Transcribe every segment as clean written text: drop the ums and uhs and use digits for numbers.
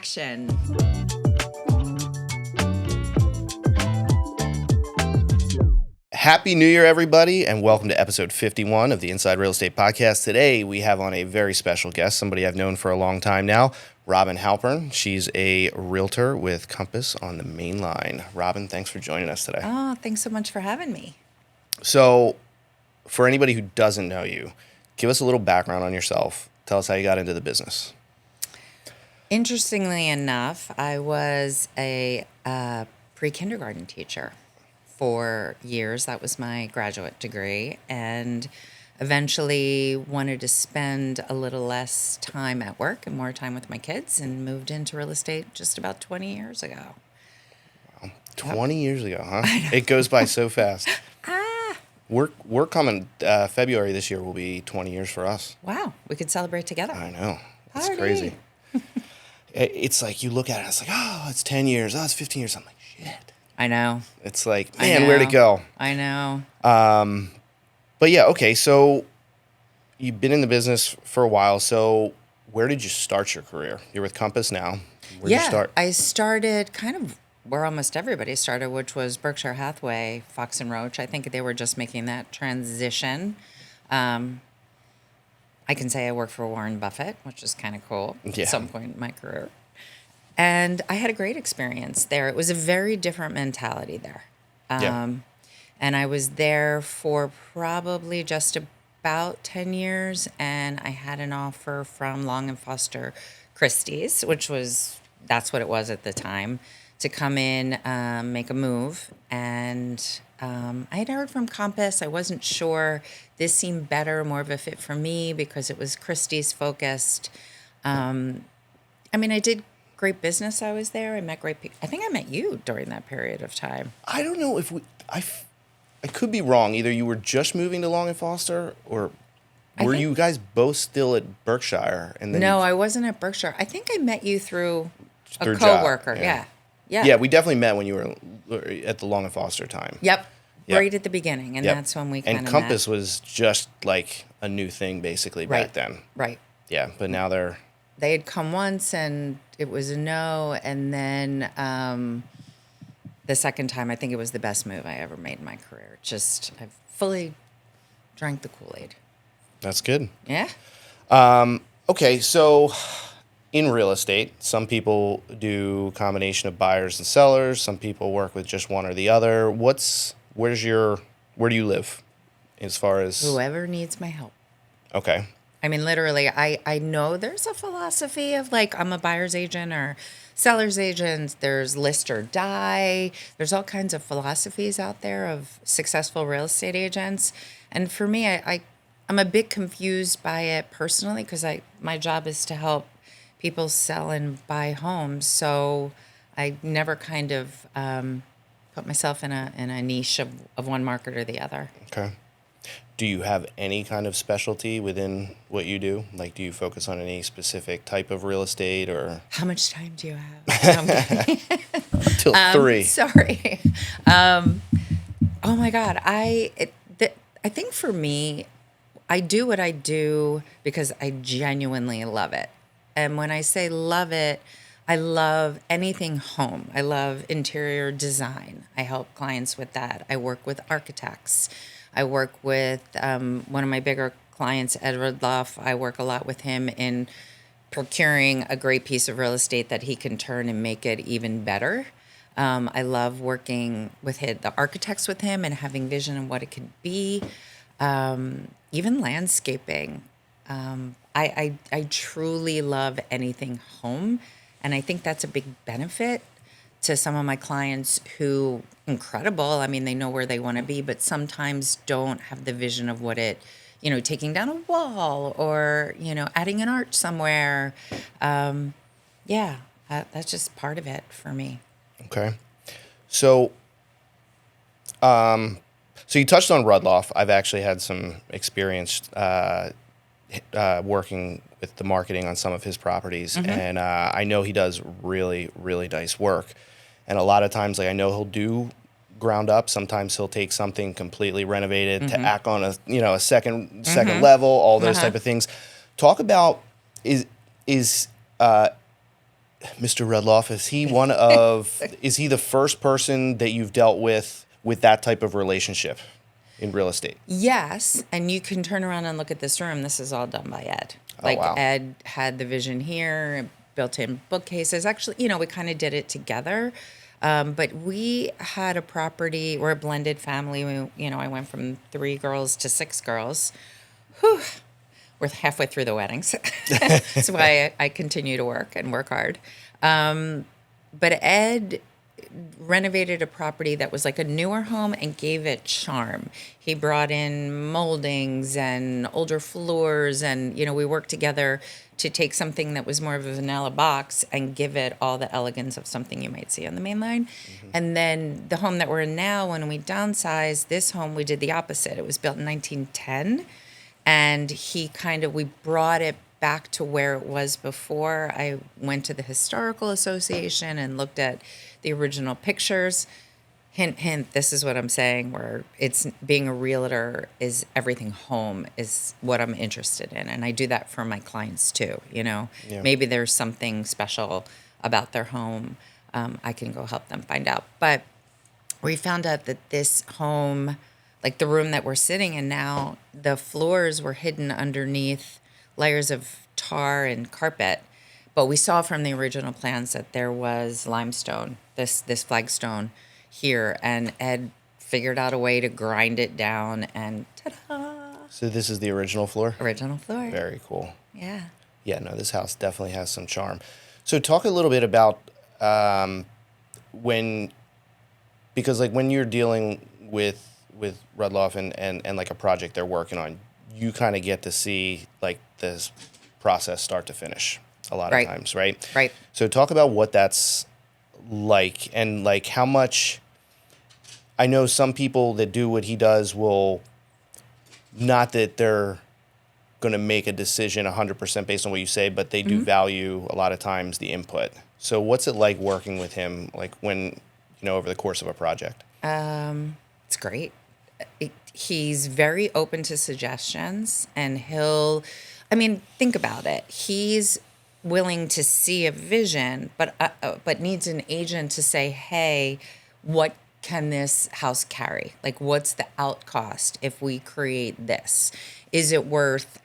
action. Happy New Year, everybody, and welcome to episode 51 of the Inside Real Estate Podcast. Today, we have on a very special guest, somebody I've known for a long time now, Robin Halpern. She's a realtor with Compass on the main line. Robin, thanks for joining us today. Oh, thanks so much for having me. So, for anybody who doesn't know you, give us a little background on yourself. Tell us how you got into the business. Interestingly enough, I was a pre-kindergarten teacher for years. That was my graduate degree, and eventually wanted to spend a little less time at work and more time with my kids, and moved into real estate just about 20 years ago. Wow. 20 years ago, huh? It goes by so fast. We're coming, February this year will be 20 years for us. Wow, we could celebrate together. I know. It's Party. crazy. It's like you look at it, it's like, oh, it's 10 years. Oh, it's 15 years. I'm like, shit. I know. It's like, man, where'd it go? I know. But yeah, okay, so you've been in the business for a while. So where did you start your career? You're with Compass now. Where did you start? I started kind of where almost everybody started, which was Berkshire Hathaway, Fox and Roach. I think they were just making that transition. I can say I worked for Warren Buffett, which is kind of cool at some point in my career. And I had a great experience there. It was a very different mentality there. And I was there for probably just about 10 years, and I had an offer from Long & Foster Christie's, that's what it was at the time, to come in, make a move. And I had heard from Compass. I wasn't sure. This seemed better, more of a fit for me because it was Christie's focused. I did great business. I was there. I met great people. I think I met you during that period of time. I don't know if I could be wrong. Either you were just moving to Long & Foster, or were you guys both still at Berkshire? And then No, I wasn't at Berkshire. I think I met you through a job, coworker. yeah. Yeah, we definitely met when you were at the Long & Foster time. Yep. Right at the beginning, and that's when we kind of met. And Compass was just like a new thing basically back then. Right. Yeah, but now They had come once, and it was a no, and then the second time, I think it was the best move I ever made in my career. I fully drank the Kool-Aid. That's good. Yeah. Okay, so in real estate, some people do a combination of buyers and sellers. Some people work with just one or the other. Where do you live as far as? Whoever needs my help. Okay. Literally, I know there's a philosophy of like, I'm a buyer's agent or seller's agent. There's list or die. There's all kinds of philosophies out there of successful real estate agents. And for me, I'm a bit confused by it personally because my job is to help people sell and buy homes. So I never kind of put myself in a niche of one market or the other. Okay. Do you have any kind of specialty within what you do? Like, do you focus on any specific type of real estate, or? How much time do you have? Till 3. Sorry. Oh my God. I think for me, I do what I do because I genuinely love it. And when I say love it, I love anything home. I love interior design. I help clients with that. I work with architects. I work with one of my bigger clients, Ed Rudloff. I work a lot with him in procuring a great piece of real estate that he can turn and make it even better. I love working with the architects with him and having vision of what it could be. Even landscaping. I truly love anything home. And I think that's a big benefit to some of my clients who, incredible. They know where they want to be, but sometimes don't have the vision of what taking down a wall or, adding an arch somewhere. That's just part of it for me. Okay. So you touched on Rudloff. I've actually had some experience working with the marketing on some of his properties, and I know he does really, really nice work. And a lot of times, I know he'll do ground up. Sometimes he'll take something completely renovated to act on a second level, all those type of things. Talk about Mr. Rudloff, is he the first person that you've dealt with that type of relationship in real estate? Yes, and you can turn around and look at this room. This is all done by Ed. Oh, Like wow. Ed had the vision here, built in bookcases. Actually, we kind of did it together. But we had a property. We're a blended family. I went from 3 girls to 6 girls. Whew. We're halfway through the weddings. That's why I continue to work and work hard. But Ed renovated a property that was like a newer home and gave it charm. He brought in moldings and older floors, and we worked together to take something that was more of a vanilla box and give it all the elegance of something you might see on the main line. And then the home that we're in now, when we downsized this home, we did the opposite. It was built in 1910, and we brought it back to where it was before. I went to the Historical Association and looked at the original pictures. Hint, hint, this is what I'm saying, where it's being a realtor is everything home is what I'm interested in. And I do that for my clients too, Yeah. Maybe there's something special about their home. I can go help them find out. But we found out that this home, like the room that we're sitting in now, the floors were hidden underneath layers of tar and carpet. But we saw from the original plans that there was limestone, this flagstone here, and Ed figured out a way to grind it down, and ta-da! So this is the original floor? Original floor. Very cool. Yeah. Yeah, no, this house definitely has some charm. So talk a little bit about because like when you're dealing with Rudloff and like a project they're working on, you kind of get to see like this process start to finish a lot of times, right? Right. So talk about what that's like, and like how much. I know some people that do what he does will, not that they're going to make a decision 100% based on what you say, but they do value a lot of times the input. So what's it like working with him, like when, over the course of a project? It's great. He's very open to suggestions, and think about it. He's willing to see a vision, but needs an agent to say, hey, what can this house carry? Like, what's the out cost if we create this? Is it worth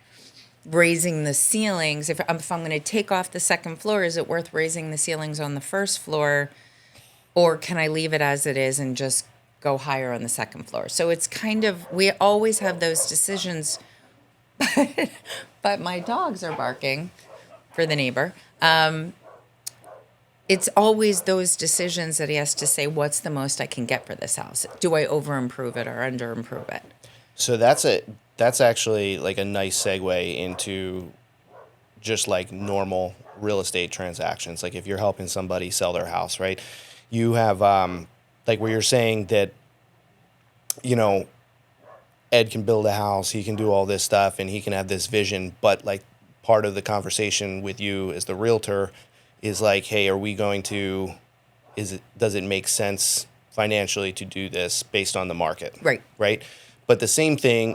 raising the ceilings? If I'm going to take off the second floor, is it worth raising the ceilings on the first floor? Or can I leave it as it is and just go higher on the second floor? So it's we always have those decisions, but my dogs are barking for the neighbor. It's always those decisions that he has to say, what's the most I can get for this house? Do I over improve it or under improve it? So that's actually like a nice segue into just like normal real estate transactions. Like if you're helping somebody sell their house, right? You have like where you're saying that, Ed can build a house, he can do all this stuff, and he can have this vision, but like part of the conversation with you as the realtor is like, hey, does it make sense financially to do this based on the market? Right. Right. But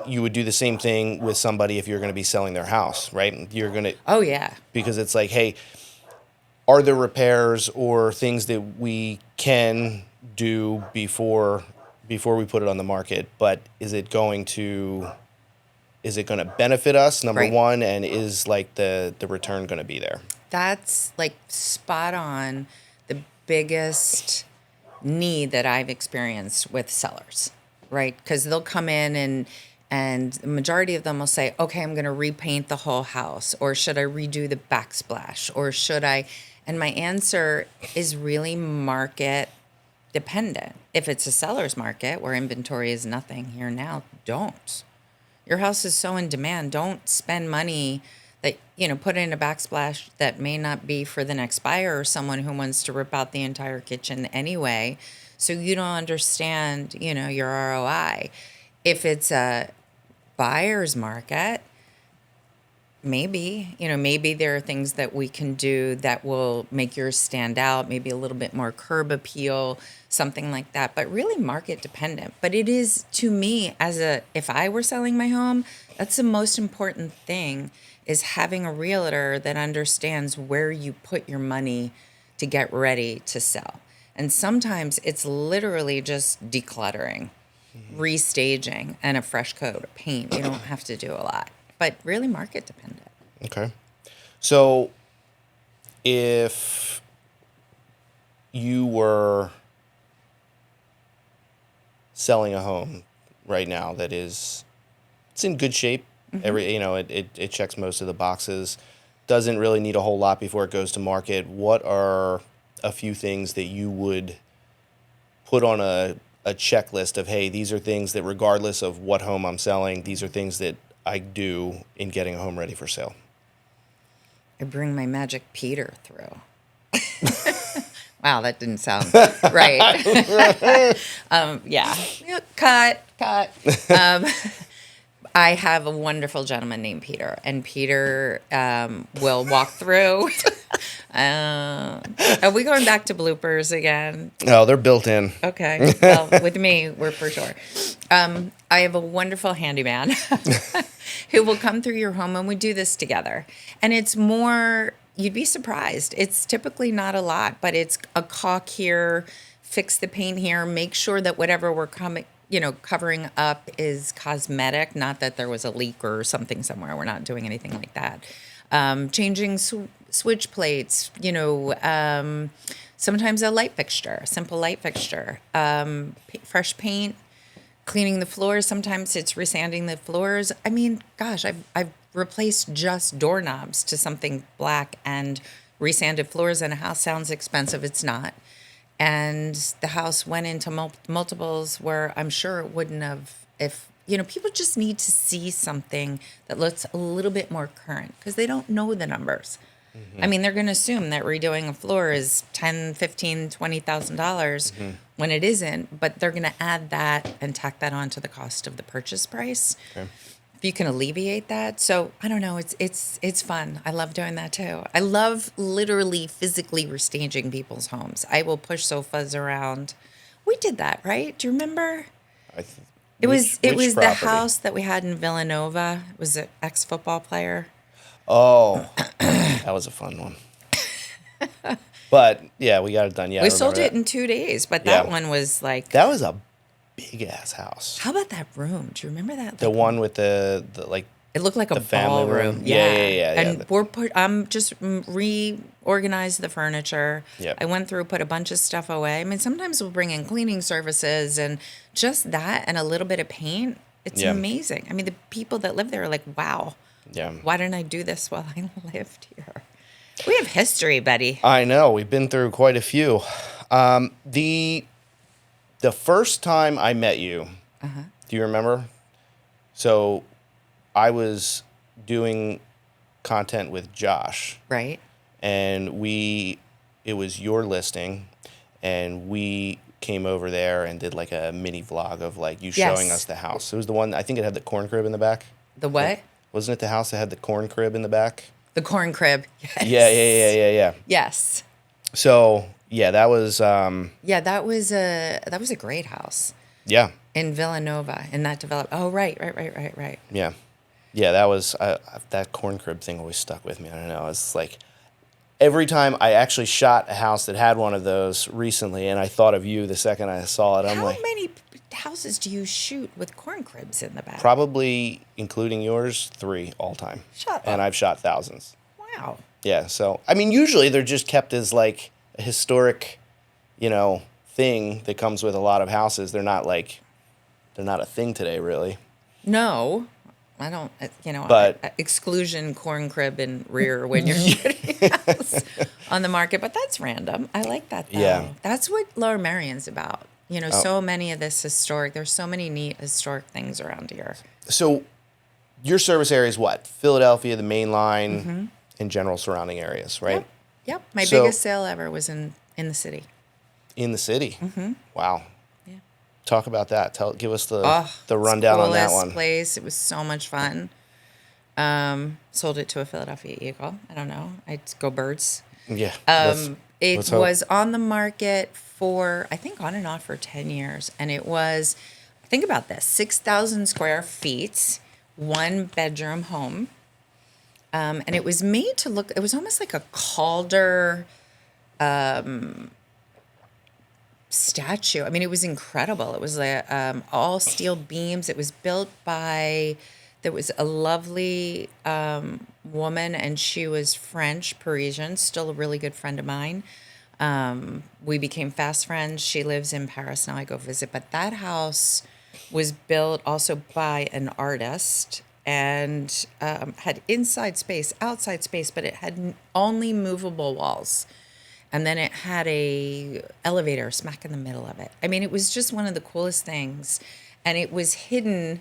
you would do the same thing with somebody if you're going to be selling their house, right? You're going to. Oh, yeah. Because it's like, hey, are there repairs or things that we can do before we put it on the market? But is it going to benefit us, number one, and is like the return going to be there? That's like spot on the biggest need that I've experienced with sellers, right? Because they'll come in and the majority of them will say, okay, I'm going to repaint the whole house, or should I redo the backsplash, or should I? And my answer is really market dependent. If it's a seller's market where inventory is nothing here now, don't. Your house is so in demand. Don't spend money that, put in a backsplash that may not be for the next buyer or someone who wants to rip out the entire kitchen anyway. So you don't understand, your ROI. If it's a buyer's market, maybe there are things that we can do that will make yours stand out, maybe a little bit more curb appeal, something like that, but really market dependent. But it is, to me, if I were selling my home, that's the most important thing, is having a realtor that understands where you put your money to get ready to sell. And sometimes it's literally just decluttering, restaging, and a fresh coat of paint. You don't have to do a lot, but really market dependent. Okay. So if you were selling a home right now that it's in good shape, it checks most of the boxes, doesn't really need a whole lot before it goes to market, what are a few things that you would put on a checklist of, hey, these are things that regardless of what home I'm selling, these are things that I do in getting a home ready for sale? I bring my magic Peter through. Wow, that didn't sound right. Yeah. Cut. I have a wonderful gentleman named Peter, and Peter will walk through. Are we going back to bloopers again? No, they're built in. Okay. Well, with me, we're for sure. I have a wonderful handyman who will come through your home, and we do this together. And it's more, you'd be surprised. It's typically not a lot, but it's a caulk here, fix the paint here, make sure that whatever we're covering up is cosmetic, not that there was a leak or something somewhere. We're not doing anything like that. Changing switch plates, sometimes a light fixture, a simple light fixture, fresh paint, cleaning the floors. Sometimes it's resanding the floors. I mean, gosh, I've replaced just doorknobs to something black and resanded floors in a house. Sounds expensive. It's not. And the house went into multiples where I'm sure it wouldn't have if, people just need to see something that looks a little bit more current because they don't know the numbers. I mean, they're going to assume that redoing a floor is $10,000, $15,000, $20,000 when it isn't, but they're going to add that and tack that on to the cost of the purchase price. Okay. If you can alleviate that. So I don't know. It's fun. I love doing that too. I love literally physically restaging people's homes. I will push sofas around. We did that, right? Do you remember? It was the house that we had in Villanova. It was an ex-football player. Oh, that was a fun one. But yeah, we got it done. Yeah, we sold it in 2 days, but that one was like that was a big ass house. How about that room? Do you remember that? The one with the like. It looked like a family ballroom. Yeah. And I'm just reorganized the furniture. Yep. I went through, put a bunch of stuff away. I mean, sometimes we'll bring in cleaning services and just that and a little bit of paint. It's amazing. I mean, the people that live there are like, wow. Yeah. Why didn't I do this while I lived here? We have history, Betty. I know. We've been through quite a few. The first time I met you, do you remember? So I was doing content with Josh. Right. And it was your listing, and we came over there and did like a mini vlog of like you showing us the house. It was the one, I think it had the corn crib in the back. The what? Wasn't it the house that had the corn crib in the back? The corn crib. Yes. Yeah. Yes. So that was. That was a great house. Yeah. In Villanova, and that developed. Oh, right. Yeah, that was that corn crib thing always stuck with me. I don't know. It's like every time I actually shot a house that had one of those recently, and I thought of you the second I saw it. How many houses do you shoot with corn cribs in the back? Probably, including yours, 3 all time. Shut up. And I've shot thousands. Wow. Yeah, so, I mean, usually they're just kept as, like, a historic, thing that comes with a lot of houses. They're not a thing today, really. No. I don't, but, exclusion corn crib and rear when you're shooting a house on the market. But that's random. I like that, though. Yeah. That's what Lower Merion's about. So many of this there's so many neat historic things around here. So your service area is what? Philadelphia, the main line, and general surrounding areas, right? Yep. My biggest sale ever was in the city. In the city? Mm-hmm. Wow. Yeah. Talk about that. Give us the rundown on that one. Place. It was so much fun. Sold it to a Philadelphia Eagle. I don't know. I'd go Birds. Yeah. It was on the market for, I think, on and off for 10 years. And it was, think about this, 6,000 square feet, 1-bedroom home. And it was made to look, it was almost like a Calder statue. I mean, it was incredible. It was all steel beams. It was built by, there was a lovely woman, and she was French, Parisian, still a really good friend of mine. We became fast friends. She lives in Paris now. I go visit. But that house was built also by an artist and had inside space, outside space, but it had only movable walls. And then it had a elevator smack in the middle of it. I mean, it was just one of the coolest things. And it was hidden.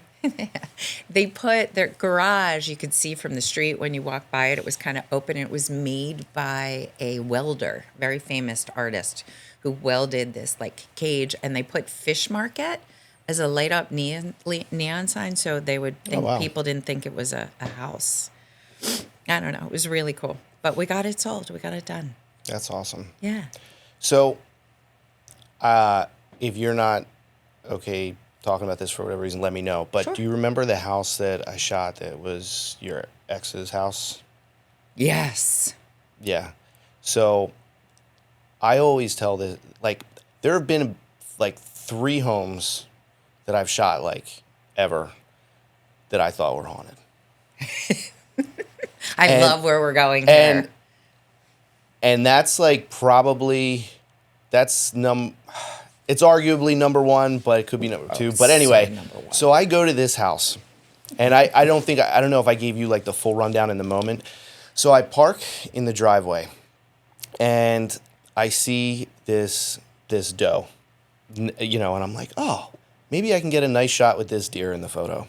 They put their garage, you could see from the street when you walk by it. It was kind of open. It was made by a welder, very famous artist who welded this like cage. And they put Fish Market as a light up neon sign so they would think people didn't think it was a house. I don't know. It was really cool. But we got it sold. We got it done. That's awesome. Yeah. So, if you're not okay talking about this for whatever reason, let me know. But Sure. do you remember the house that I shot that was your ex's house? Yes. Yeah. So, I always tell this, like, there have been like 3 homes that I've shot, like, ever that I thought were haunted. I love where we're going here. And that's like probably, it's arguably number 1, but it could be number 2. But anyway, so I go to this house, and I don't know if I gave you like the full rundown in the moment. So I park in the driveway, and I see this doe, and I'm like, oh, maybe I can get a nice shot with this deer in the photo.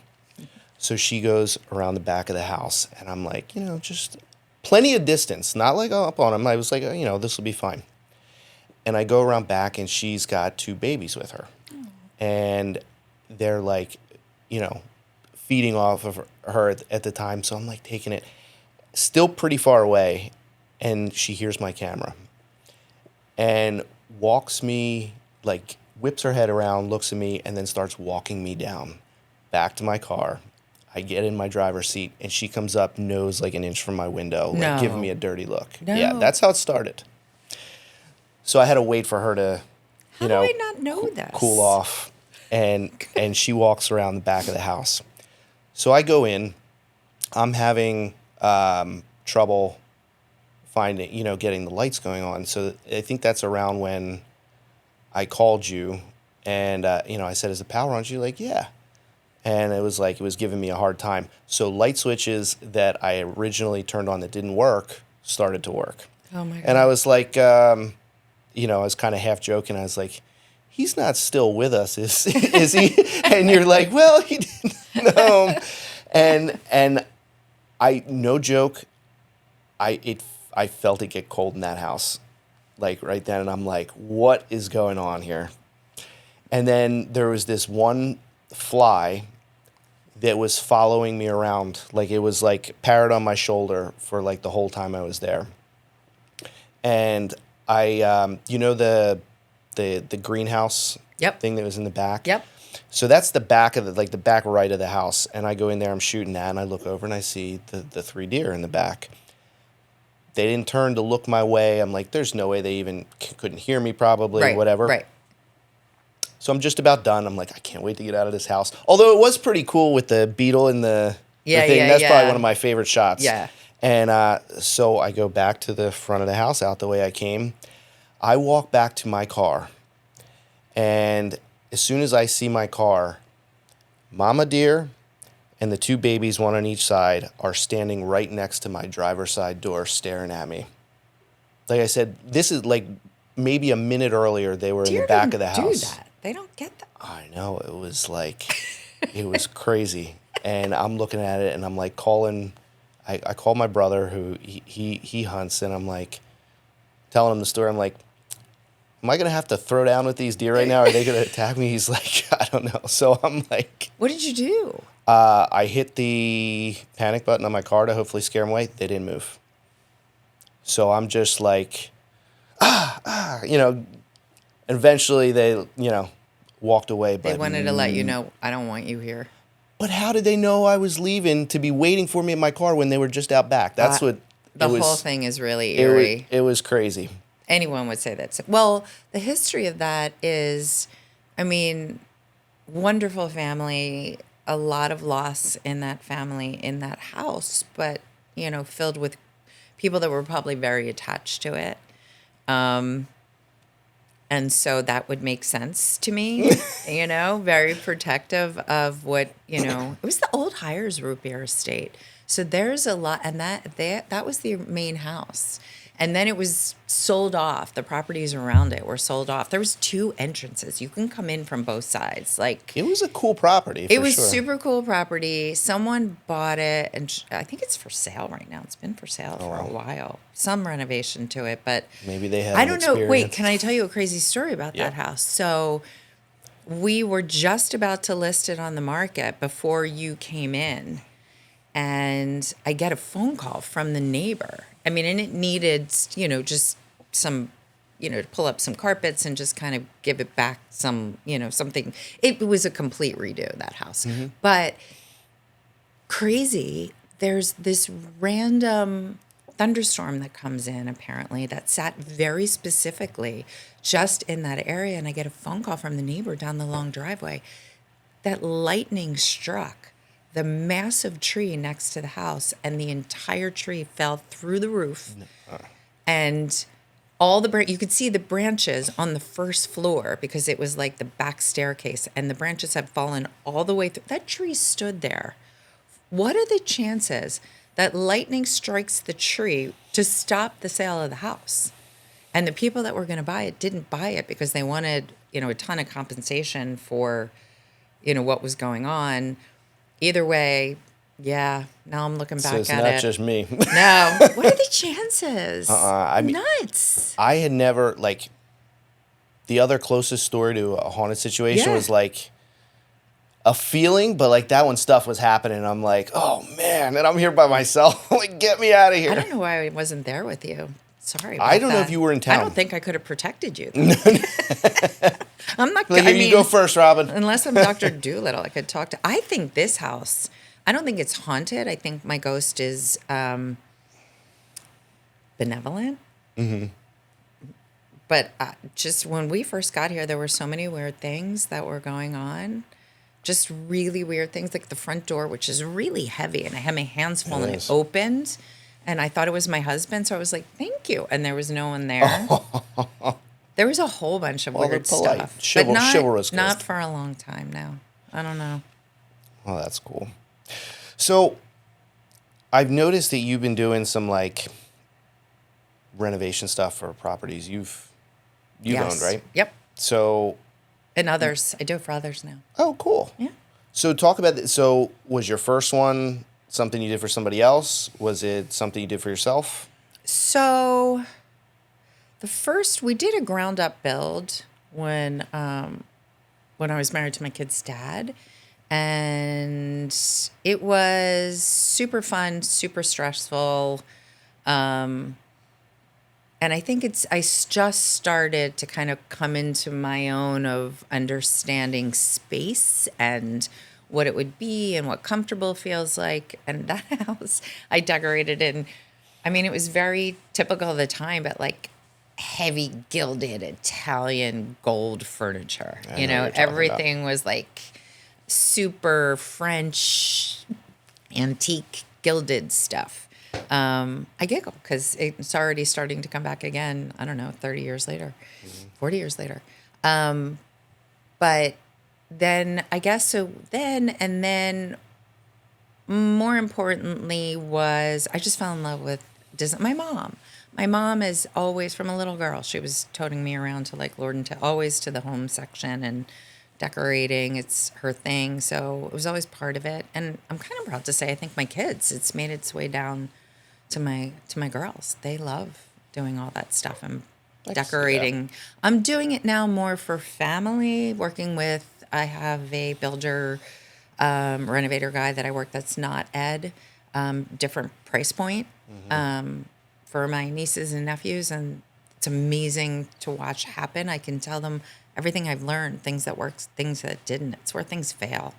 So she goes around the back of the house, and I'm like, just plenty of distance, not like up on him. I was like, this will be fine. And I go around back, and she's got 2 babies with her. Oh. And they're like, feeding off of her at the time. So I'm like taking it still pretty far away, and she hears my camera and walks me, like whips her head around, looks at me, and then starts walking me down back to my car. I get in my driver's seat, and she comes up, nose like an inch from my window, like giving me a dirty look. No. Yeah, that's how it started. So I had to wait for her to, How do I not know this? Cool off, and she walks around the back of the house. So I go in. I'm having trouble finding, getting the lights going on. So I think that's around when I called you, and I said, "Is the power on?" She's like, "Yeah." And it was giving me a hard time. So light switches that I originally turned on that didn't work started to work. Oh my God. And I was like, I was kind of half joking. I was like, he's not still with us, is he? And you're like, well, he didn't know. And I, no joke, I felt it get cold in that house, like right then. And I'm like, what is going on here? And then there was this one fly that was following me around, like it was like parrot on my shoulder for like the whole time I was there. And I, the greenhouse thing that was in the back. Yep. So that's the back of the back right of the house. And I go in there, I'm shooting that, and I look over and I see the 3 deer in the back. They didn't turn to look my way. I'm like, there's no way they even couldn't hear me, probably, whatever. Right. So I'm just about done. I'm like, I can't wait to get out of this house. Although it was pretty cool with the beetle and the thing. That's probably one of my favorite shots. Yeah. And so I go back to the front of the house, out the way I came. I walk back to my car. And as soon as I see my car, mama deer and the 2 babies, one on each side, are standing right next to my driver's side door staring at me. Like I said, this is like maybe a minute earlier they were in the back of the house. Do that. They don't get that. I know. It was like, it was crazy. And I'm looking at it, and I'm like calling. I called my brother, who he hunts, and I'm like telling him the story. I'm like, am I going to have to throw down with these deer right now? Are they going to attack me? He's like, I don't know. So I'm like, what did you do? I hit the panic button on my car to hopefully scare them away. They didn't move. So I'm just like, eventually they, walked away. But they wanted to let you know, I don't want you here. But how did they know I was leaving to be waiting for me in my car when they were just out back? That's what the whole thing is really eerie. It was crazy. anyone would say that. Well, the history of that is, I mean, wonderful family, a lot of loss in that family, in that house, but, filled with people that were probably very attached to it. And so that would make sense to me, very protective of what, it was the old Hires Root Beer Estate. So there's a lot, and that was the main house. And then it was sold off. The properties around it were sold off. There was 2 entrances. You can come in from both sides. Like, It was a cool property. it was sure. super cool property. Someone bought it, and I think it's for sale right now. It's been for sale for a while. Some renovation to it, but Maybe they had. I don't know. Wait, experience. can I tell you a crazy story about Yeah. that house? So we were just about to list it on the market before you came in, and I get a phone call from the neighbor. I mean, and it needed, just some, to pull up some carpets and just kind of give it back some, something. It was a complete redo, that house. But crazy, there's this random thunderstorm that comes in, apparently, that sat very specifically just in that area. And I get a phone call from the neighbor down the long driveway that lightning struck the massive tree next to the house, and the entire tree fell through the roof. And all you could see the branches on the first floor because it was like the back staircase, and the branches had fallen all the way through. That tree stood there. What are the chances that lightning strikes the tree to stop the sale of the house? And the people that were going to buy it didn't buy it because they wanted, a ton of compensation for, what was going on. Either way, yeah, now I'm looking back So it's at not it. just me. No. What are the chances? I mean, nuts. I had never, the other closest story to a haunted situation Yeah. was a feeling, but that when stuff was happening, I'm like, oh man, and I'm here by myself. Get me out of here. I don't know why I wasn't there with you. Sorry about I don't know that. if you were in town. I don't think I could have protected you. I'm not Here, you go first, Robin. Unless I'm Dr. Doolittle, I could talk to. I think this house, I don't think it's haunted. I think my ghost is benevolent. But just when we first got here, there were so many weird things that were going on. Just really weird things, like the front door, which is really heavy. And I had my hands full, and it opened. And I thought it was my husband. So I was like, thank you. And there was no one there. There was a whole bunch of weird polite. stuff. Chivalrous Not ghost. for a long time now. I don't know. Oh, that's cool. So, I've noticed that you've been doing some renovation stuff for properties you've Yes. owned, right? Yep. So, And others. I do it for others now. oh, cool. Yeah. So, talk about that. So, was your first one something you did for somebody else? Was it something you did for yourself? So we did a ground up build when I was married to my kid's dad, and it was super fun, super stressful. And I think just started to kind of come into my own of understanding space and what it would be and what comfortable feels like. And that house, I decorated in, I mean, it was very typical of the time, but heavy gilded Italian gold furniture. I know what you're talking Everything was super French, antique gilded stuff. I giggle because it's already starting to come back again. I don't know, 30 years later, 40 years later. But then I guess and then more importantly was I just fell in love with Disney. My mom is always, from a little girl, she was toting me around to Lord and always to the home section and decorating. It's her thing. So it was always part of it. And I'm kind of proud to say, I think my kids, it's made its way down to my girls. They love doing all that stuff and decorating. Yeah. I'm doing it now more for family, working with, I have a builder, renovator guy that I work that's not Ed, different price point for my nieces and nephews. And it's amazing to watch happen. I can tell them everything I've learned, things that worked, things that didn't. It's where things fail.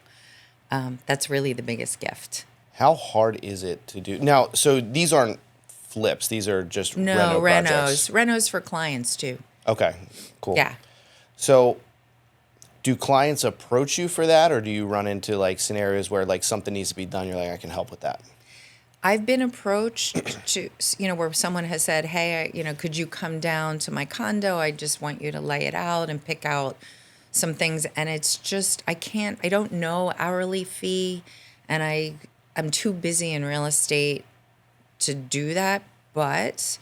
That's really the biggest gift. How hard is it to do? Now, so these aren't flips. These are just No, reno projects. Renos for clients too. Okay, cool. Yeah. So do clients approach you for that, or do you run into like scenarios where like something needs to be done? You're like, I can help with that. I've been approached to, where someone has said, hey, could you come down to my condo? I just want you to lay it out and pick out some things. And it's just, I don't know hourly fee. And I'm too busy in real estate to do that. But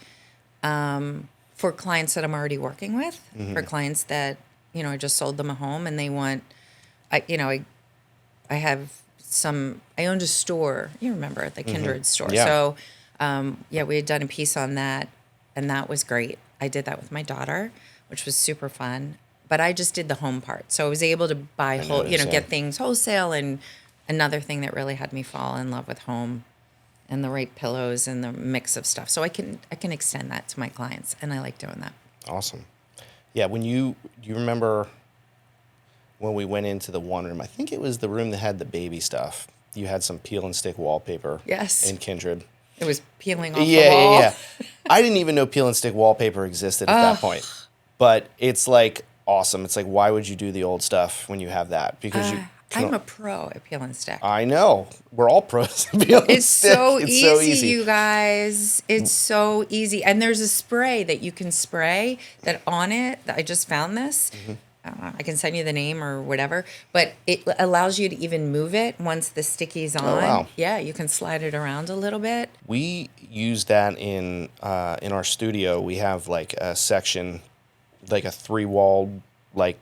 for clients that I'm already working with, for clients that, I just sold them a home and they want, I have I owned a store. You remember the Kindred store. Yeah. So, we had done a piece on that, and that was great. I did that with my daughter, which was super fun. But I just did the home part, so I was able to buy get things wholesale. And another thing that really had me fall in love with home, and the right pillows and the mix of stuff. So I can extend that to my clients, and I like doing that. Awesome. Yeah. Do you remember when we went into the one room? I think it was the room that had the baby stuff. You had some peel and stick wallpaper. Yes. In Kindred. It was peeling off the wall. Yeah. I didn't even know peel and stick wallpaper existed at that point. But it's like awesome. It's like, why would you do the old stuff when you have that? Because I'm a pro at peel and stick. I know. We're all pros at peel and It's stick. so easy, you guys. It's so easy. And there's a spray that you can spray that on it. I just found this. I can send you the name or whatever, but it allows you to even move it once the sticky's on. Oh, wow. Yeah, you can slide it around a little bit. We use that in our studio. We have like a section, like a 3-walled, like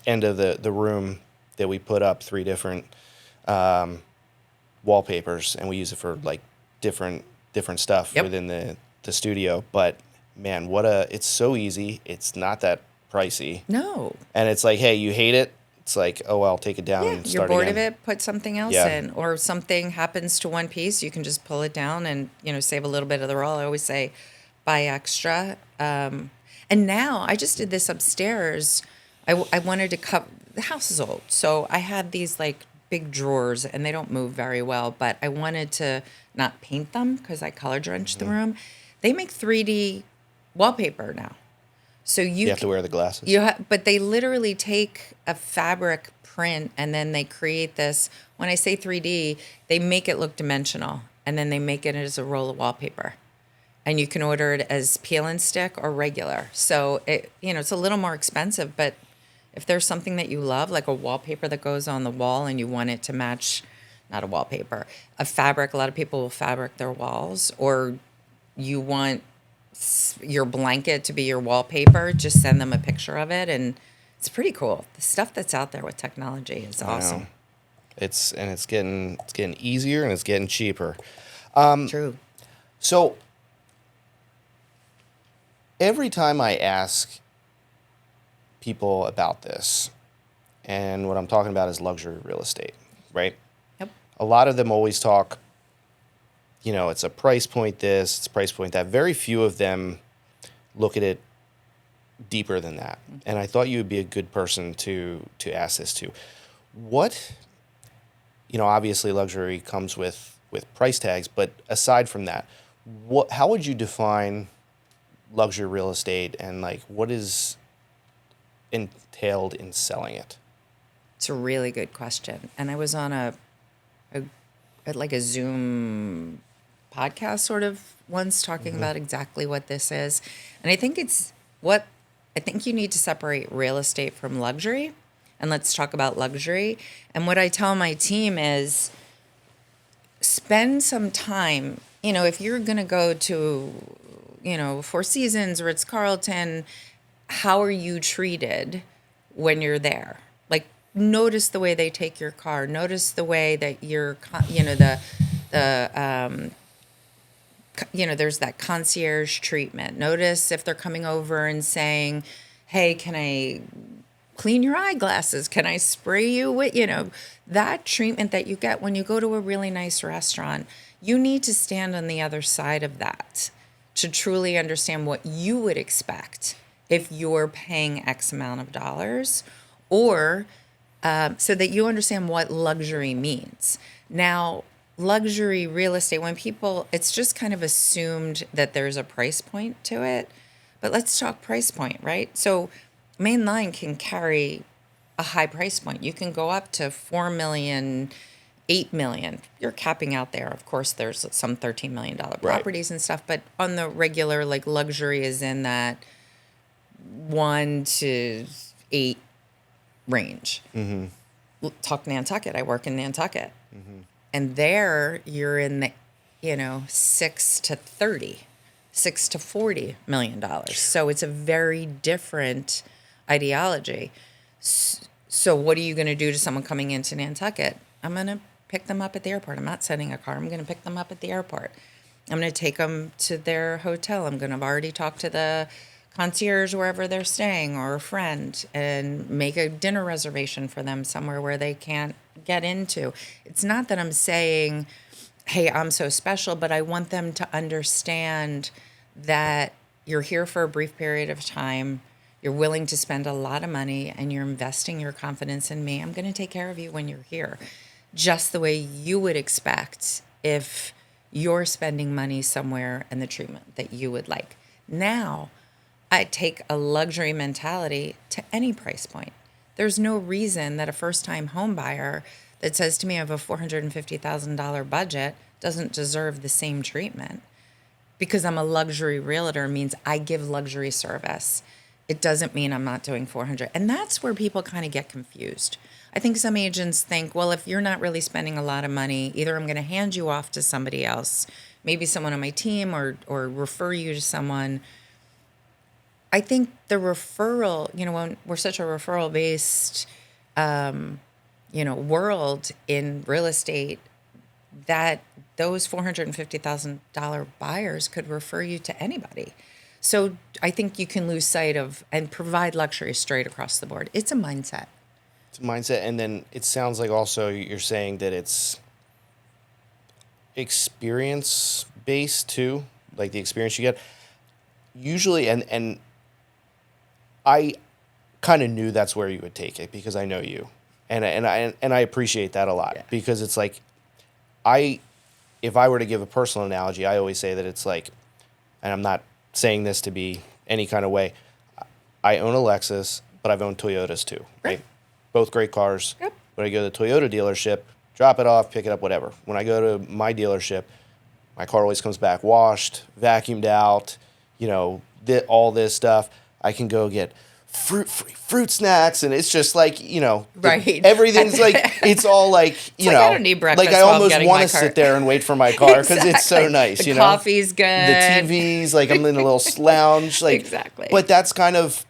end of the room that we put up 3 different wallpapers, and we use it for like different stuff within the studio. But man, it's so easy. It's not that pricey. No. And it's like, hey, you hate it. It's like, oh, well, take it down and You're start bored again. of it, put something else in. Or something happens to one piece, you can just pull it down and, save a little bit of the roll. I always say buy extra. And now I just did this upstairs. I wanted to cover, the house is old. So I had these like big drawers and they don't move very well, but I wanted to not paint them because I color drenched the room. They make 3D wallpaper now. So you have to wear the glasses. But they literally take a fabric print and then they create this. When I say 3D, they make it look dimensional and then they make it as a roll of wallpaper. And you can order it as peel and stick or regular. So it's a little more expensive, but if there's something that you love, like a wallpaper that goes on the wall and you want it to match, not a wallpaper, a fabric. A lot of people will fabric their walls, or you want your blanket to be your wallpaper, just send them a picture of it, and it's pretty cool. The stuff that's out there with technology is awesome. It's getting easier and it's getting cheaper. True. So every time I ask people about this, and what I'm talking about is luxury real estate, right? Yep. A lot of them always talk, it's a price point this, it's a price point that. Very few of them look at it deeper than that. And I thought you would be a good person to ask this to. What, obviously luxury comes with price tags, but aside from that, how would you define luxury real estate, and like what is entailed in selling it? It's a really good question. And I was on a Zoom podcast sort of once talking about exactly what this is. And I think you need to separate real estate from luxury. And let's talk about luxury. And what I tell my team is spend some time, if you're going to go to, Four Seasons, Ritz-Carlton, how are you treated when you're there? Like, notice the way they take your car. Notice the way that you're, there's that concierge treatment. Notice if they're coming over and saying, hey, can I clean your eyeglasses? Can I spray you with, that treatment that you get when you go to a really nice restaurant. You need to stand on the other side of that to truly understand what you would expect if you're paying X amount of dollars, or so that you understand what luxury means. Now, luxury real estate, when people, it's just kind of assumed that there's a price point to it. But let's talk price point, right? So main line can carry a high price point. You can go up to 4 million, 8 million. You're capping out there. Of course, there's some $13 million properties and stuff, but on the regular, like luxury is in that 1 to 8 range. Talk Nantucket. I work in Nantucket. And there you're in the, 6 to 30, 6 to 40 million dollars. So it's a very different ideology. So what are you going to do to someone coming into Nantucket? I'm going to pick them up at the airport. I'm not sending a car. I'm going to pick them up at the airport. I'm going to take them to their hotel. I'm going to have already talked to the concierge wherever they're staying or a friend and make a dinner reservation for them somewhere where they can't get into. It's not that I'm saying, hey, I'm so special, but I want them to understand that you're here for a brief period of time. You're willing to spend a lot of money and you're investing your confidence in me. I'm going to take care of you when you're here, just the way you would expect if you're spending money somewhere and the treatment that you would like. Now, I take a luxury mentality to any price point. There's no reason that a first-time home buyer that says to me I have a $450,000 budget doesn't deserve the same treatment. Because I'm a luxury realtor means I give luxury service. It doesn't mean I'm not doing 400. And that's where people kind of get confused. I think some agents think, well, if you're not really spending a lot of money, either I'm going to hand you off to somebody else, maybe someone on my team, or refer you to someone. I think the referral, when we're such a referral-based, world in real estate, that those $450,000 buyers could refer you to anybody. So I think you can lose sight of and provide luxury straight across the board. It's a mindset. It's a mindset. And then it sounds like also you're saying that it's experience-based too, like the experience you get. Usually, and I kind of knew that's where you would take it because I know you, and I appreciate that a lot because it's like, if I were to give a personal analogy, I always say that it's like, and I'm not saying this to be any kind of way, I own a Lexus, but I've owned Toyotas too, right? Both great cars. Yep. When I go to the Toyota dealership, drop it off, pick it up, whatever. When I go to my dealership, my car always comes back washed, vacuumed out, all this stuff. I can go get fruit snacks, and it's just like, right. Everything's like, it's all like, I don't need breakfast. Like I almost want to sit there and wait for my car because it's so nice, The coffee's good. The TV's like, I'm in a little lounge, like exactly. But that's kind of,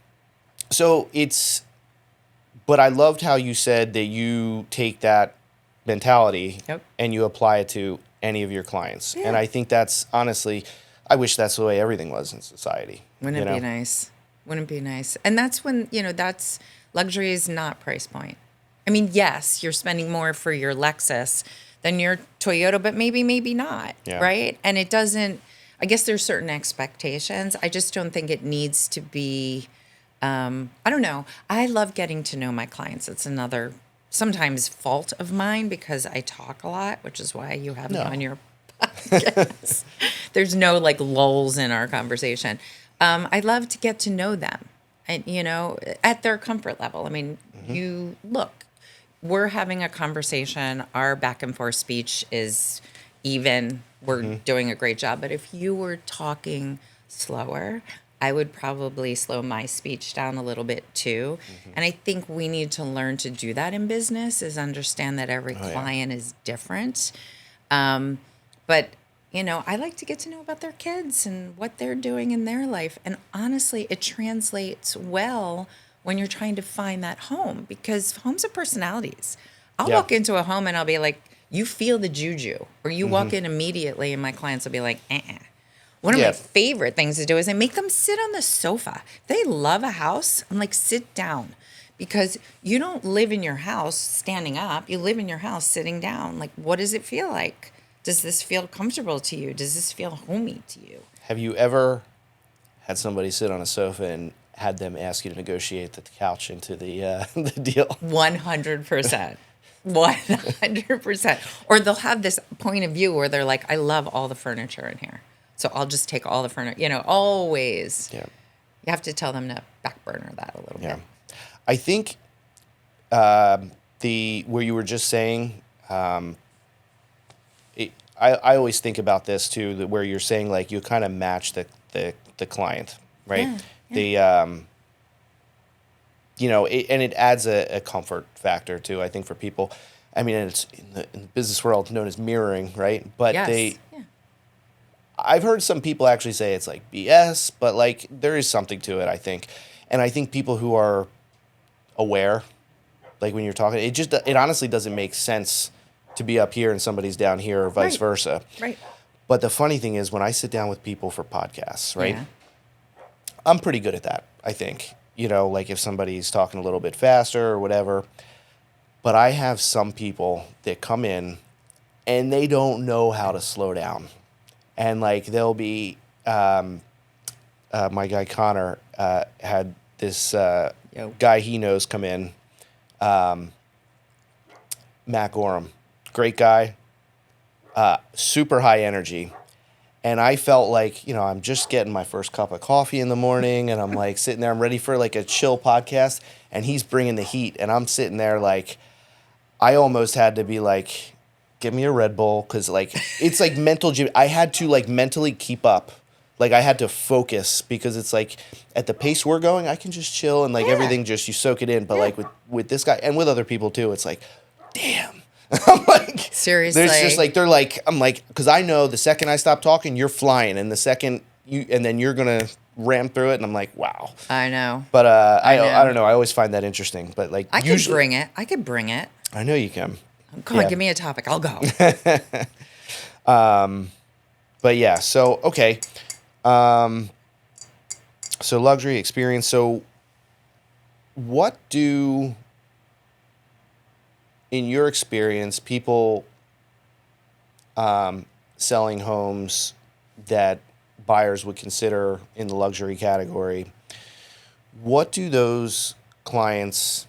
but I loved how you said that you take that mentality and you apply it to any of your clients. Yeah. And I think that's honestly, I wish that's the way everything was in society. Wouldn't it be nice? Wouldn't it be nice? And that's when, that's luxury is not price point. I mean, yes, you're spending more for your Lexus than your Toyota, but maybe not, right? And it doesn't, I guess there's certain expectations. I just don't think it needs to be, I don't know. I love getting to know my clients. It's another sometimes fault of mine because I talk a lot, which is why you have me on your podcast. There's no like lulls in our conversation. I love to get to know them and, at their comfort level. I mean, we're having a conversation. Our back and forth speech is even. We're doing a great job. But if you were talking slower, I would probably slow my speech down a little bit too. And I think we need to learn to do that in business, is understand that every client is different. But I like to get to know about their kids and what they're doing in their life. And honestly, it translates well when you're trying to find that home, because homes are personalities. I'll walk into a home and I'll be like, you feel the juju, or you walk in immediately and my clients will be like, One of my favorite things to do is I make them sit on the sofa. If they love a house, I'm like, sit down. Because you don't live in your house standing up. You live in your house sitting down. Like, what does it feel like? Does this feel comfortable to you? Does this feel homey to you? Have you ever had somebody sit on a sofa and had them ask you to negotiate the couch into the the deal? 100%. 100%. Or they'll have this point of view where they're like, I love all the furniture in here. So I'll just take all the furniture, always. Yeah. You have to tell them to back burner that a little Yeah. bit. I think the where you were just saying, I always think about this too, that where you're saying like you kind of match the client, right? Yeah, yeah. And it adds a comfort factor too, I think, for people. I mean, it's in the business world known as mirroring, right? But Yes. Yeah. I've heard some people actually say it's like BS, but like there is something to it, I think. And I think people who are aware, like when you're talking, it honestly doesn't make sense to be up here and somebody's down here or vice Right. versa. Right. But the funny thing is when I sit down with people for podcasts, right? Yeah. I'm pretty good at that, I think. Like if somebody's talking a little bit faster or whatever. But I have some people that come in and they don't know how to slow down. And like they'll be, my guy Connor had this guy he knows come in, Matt Gorham, great guy, super high energy. And I felt like, I'm just getting my first cup of coffee in the morning and I'm like sitting there, I'm ready for like a chill podcast and he's bringing the heat and I'm sitting there like, I almost had to be like, give me a Red Bull. Cause like, it's like mental gym. I had to like mentally keep up. Like I had to focus because it's like at the pace we're going, I can just chill and like everything just, you soak it in. But like with this guy and with other people too, it's like, damn. I'm like, Seriously. there's just like, I'm like, cause I know the second I stop talking, you're flying and the second and then you're going to ram through it. And I'm like, wow. I know. But I know. don't know. I always find that interesting, but like I could bring it. I could bring it. I know you can. Come on, give me a topic. I'll go. But yeah, so okay. So luxury experience. So what do, in your experience, people selling homes that buyers would consider in the luxury category, what do those clients,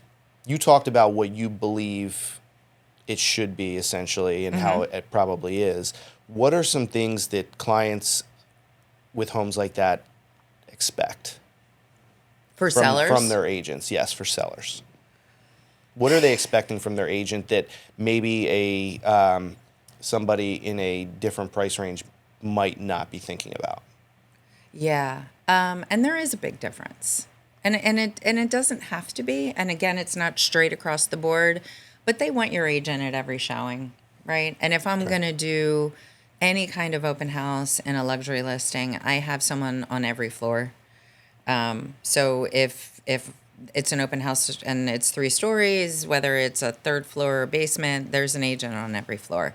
you talked about what you believe it should be essentially and how it probably is. What are some things that clients with homes like that expect Sellers? from their agents? Yes, for sellers. What are they expecting from their agent that maybe somebody in a different price range might not be thinking about? Yeah. And there is a big difference. And it doesn't have to be. And again, it's not straight across the board, but they want your agent at every showing, right? And if I'm going to do any kind of open house in a luxury listing, I have someone on every floor. So if it's an open house and it's 3 stories, whether it's a 3rd floor or basement, there's an agent on every floor.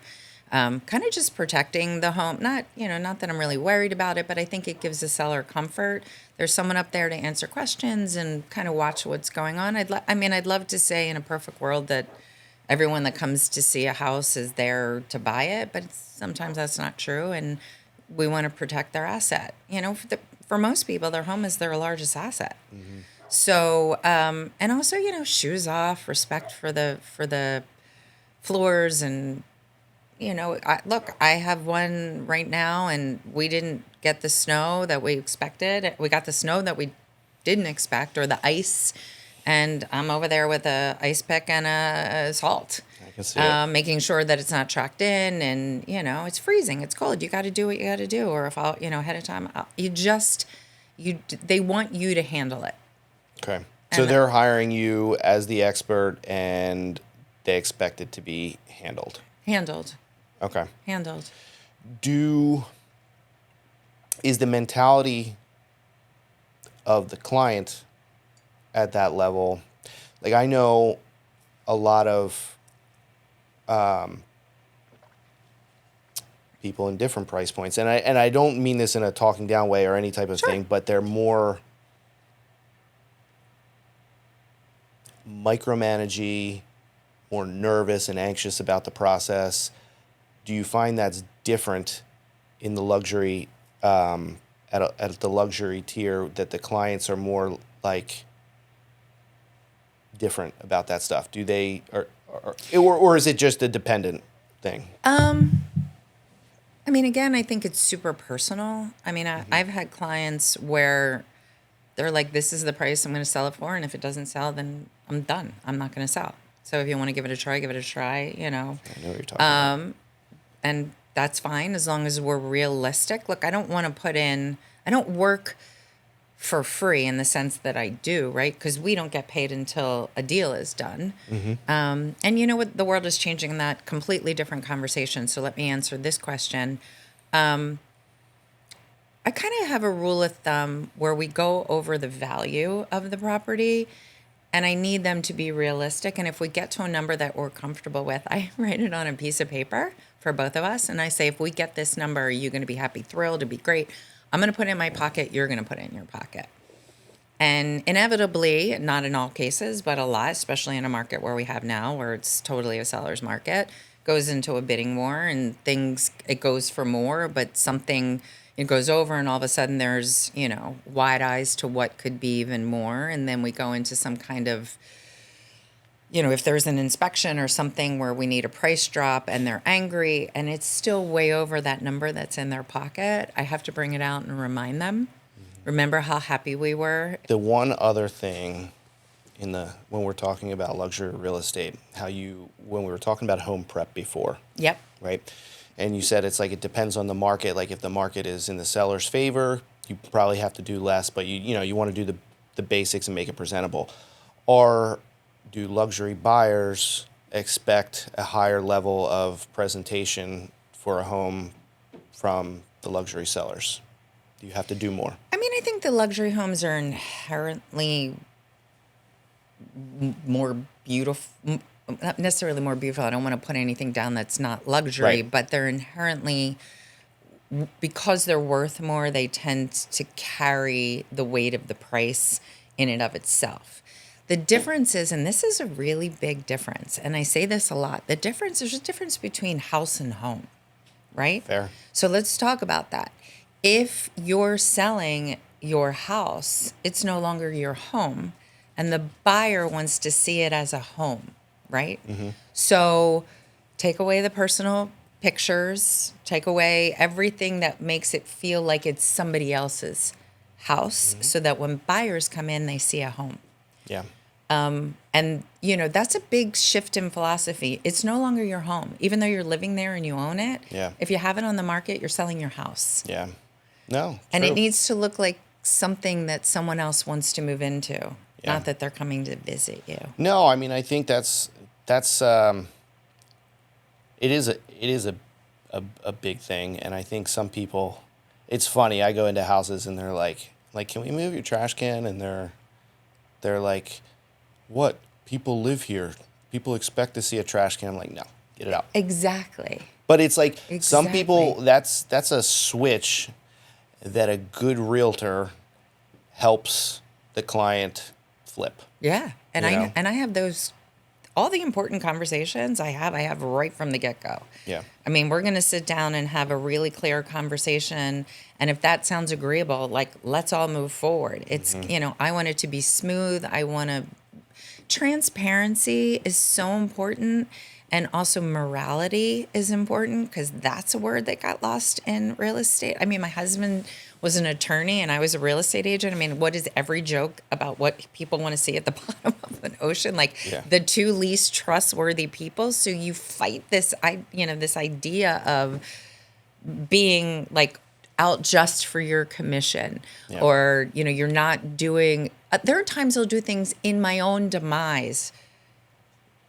Kind of just protecting the home. Not that I'm really worried about it, but I think it gives the seller comfort. There's someone up there to answer questions and kind of watch what's going on. I'd love to say in a perfect world that everyone that comes to see a house is there to buy it, but sometimes that's not true. And we want to protect their asset. For most people, their home is their largest asset. Mm-hmm. So, and also, shoes off, respect for the floors and, I have one right now and we didn't get the snow that we expected. We got the snow that we didn't expect or the ice. And I'm over there with a ice pick and a salt, I can see it. making sure that it's not tracked in and, it's freezing. It's cold. You got to do what you got to do. Or if I'll, ahead of time, they want you to handle it. Okay. So they're hiring you as the expert and they expect it to be handled. Okay. Handled. Is the mentality of the client at that level, like I know a lot of people in different price points, and I don't mean this in a talking down way or any type of thing, but they're more micromanagey, more nervous and anxious about the process. Do you find that's different in the luxury at the luxury tier, that the clients are more like different about that stuff? or is it just a dependent thing? I mean, again, I think it's super personal. I mean, I've had clients where they're like, this is the price I'm going to sell it for. And if it doesn't sell, then I'm done. I'm not going to sell. So if you want to give it a try, give it a try, I know what you're talking about. and that's fine as long as we're realistic. Look, I don't want to I don't work for free in the sense that I do, right? Because we don't get paid until a deal is done. And you know what? The world is changing in that completely different conversation. So let me answer this question. I kind of have a rule of thumb where we go over the value of the property and I need them to be realistic. And if we get to a number that we're comfortable with, I write it on a piece of paper for both of us. And I say, if we get this number, are you going to be happy, thrilled, it'd be great. I'm going to put it in my pocket. You're going to put it in your pocket. And inevitably, not in all cases, but a lot, especially in a market where we have now, where it's totally a seller's market, goes into a bidding war and it goes for more, but something, it goes over and all of a sudden there's, wide eyes to what could be even more. And then we go into some kind of, if there's an inspection or something where we need a price drop and they're angry and it's still way over that number that's in their pocket, I have to bring it out and remind them. Remember how happy we were? The one other thing when we're talking about luxury real estate, when we were talking about home prep before. Yep. Right? And you said it's like it depends on the market. Like if the market is in the seller's favor, you probably have to do less, but you want to do the basics and make it presentable. Or do luxury buyers expect a higher level of presentation for a home from the luxury sellers? Do you have to do more? I mean, I think the luxury homes are inherently more beautiful, not necessarily more beautiful. I don't want to put anything down that's not luxury, Right. but they're inherently, because they're worth more, they tend to carry the weight of the price in and of itself. The difference is, and this is a really big difference, and I say this a lot, there's a difference between house and home, right? Fair. So let's talk about that. If you're selling your house, it's no longer your home, and the buyer wants to see it as a home, right? So take away the personal pictures, take away everything that makes it feel like it's somebody else's house, so that when buyers come in, they see a home. Yeah. And, that's a big shift in philosophy. It's no longer your home. Even though you're living there and you own it, Yeah. if you have it on the market, you're selling your house. Yeah. No. And it true. needs to look like something that someone else wants to move into, Yeah. not that they're coming to visit you. No, I mean I think that's it is a big thing, and I think some people, it's funny. I go into houses and they're like, can we move your trash can? And they're like, what? People live here. People expect to see a trash can. I'm like, no, get it out. Exactly. But it's like some Exactly. people, that's a switch that a good realtor helps the client flip. Yeah. And You know? I have those, all the important conversations I have right from the get-go. Yeah. I mean, we're going to sit down and have a really clear conversation. And if that sounds agreeable, let's all move forward. It's, I want it to be smooth. Transparency is so important. And also morality is important, because that's a word that got lost in real estate. I mean, my husband was an attorney and I was a real estate agent. I mean, what is every joke about what people want to see at the bottom of an ocean? Yeah. The two least trustworthy people. So you fight this idea of being out just for your commission. Yeah. Or, you're not doing, there are times I'll do things in my own demise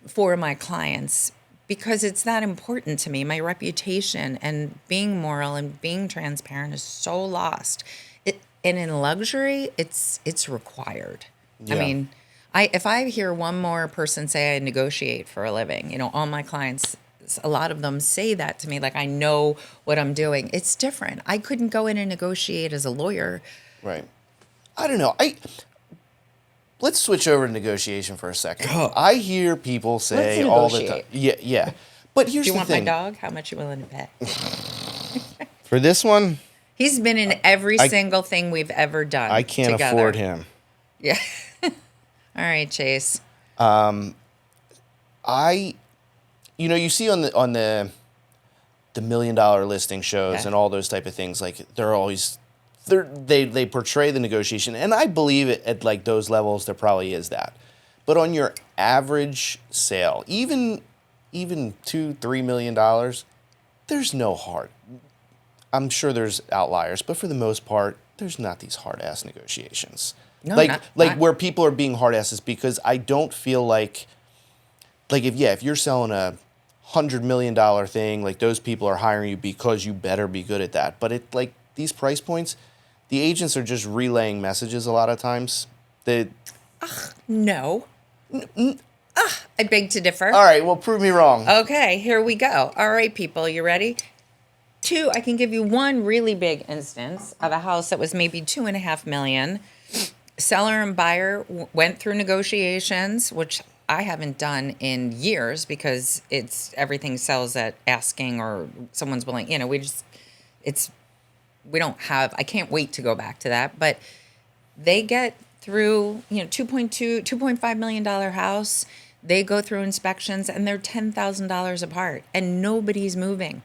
for my clients because it's that important to me. My reputation and being moral and being transparent is so lost. And in luxury, it's required. Yeah. I mean, if I hear one more person say I negotiate for a living, all my clients, a lot of them say that to me, I know what I'm doing. It's different. I couldn't go in and negotiate as a lawyer. Right. I don't know. Let's switch over to negotiation for a second. I hear people say Let's all the time. negotiate. Yeah. But here's Do you the want thing. my dog? How much you willing to pay? For this one, He's been in every single thing we've ever done. I can't together. afford him. Yeah. All right, Chase. I You see on the $1 million listing shows Yeah. and all those type of things, like they portray the negotiation, and I believe it at like those levels there probably is that. But on your average sale, even $2-3 million, there's no hard. I'm sure there's outliers, but for the most part, there's not these hard ass negotiations. No, Like where people are being hard asses, because I don't feel like if you're selling a $100 million thing, like those people are hiring you because you better be good at that. But it like these price points, the agents are just relaying messages a lot of times. No. I beg to differ. All right, well, prove me wrong. Okay, here we go. All right, people, you ready? I can give you one really big instance of a house that was maybe $2.5 million. Seller and buyer went through negotiations, which I haven't done in years because everything sells at asking or someone's willing. I can't wait to go back to that. But they get through, $2.5 million house. They go through inspections and they're $10,000 apart and nobody's moving.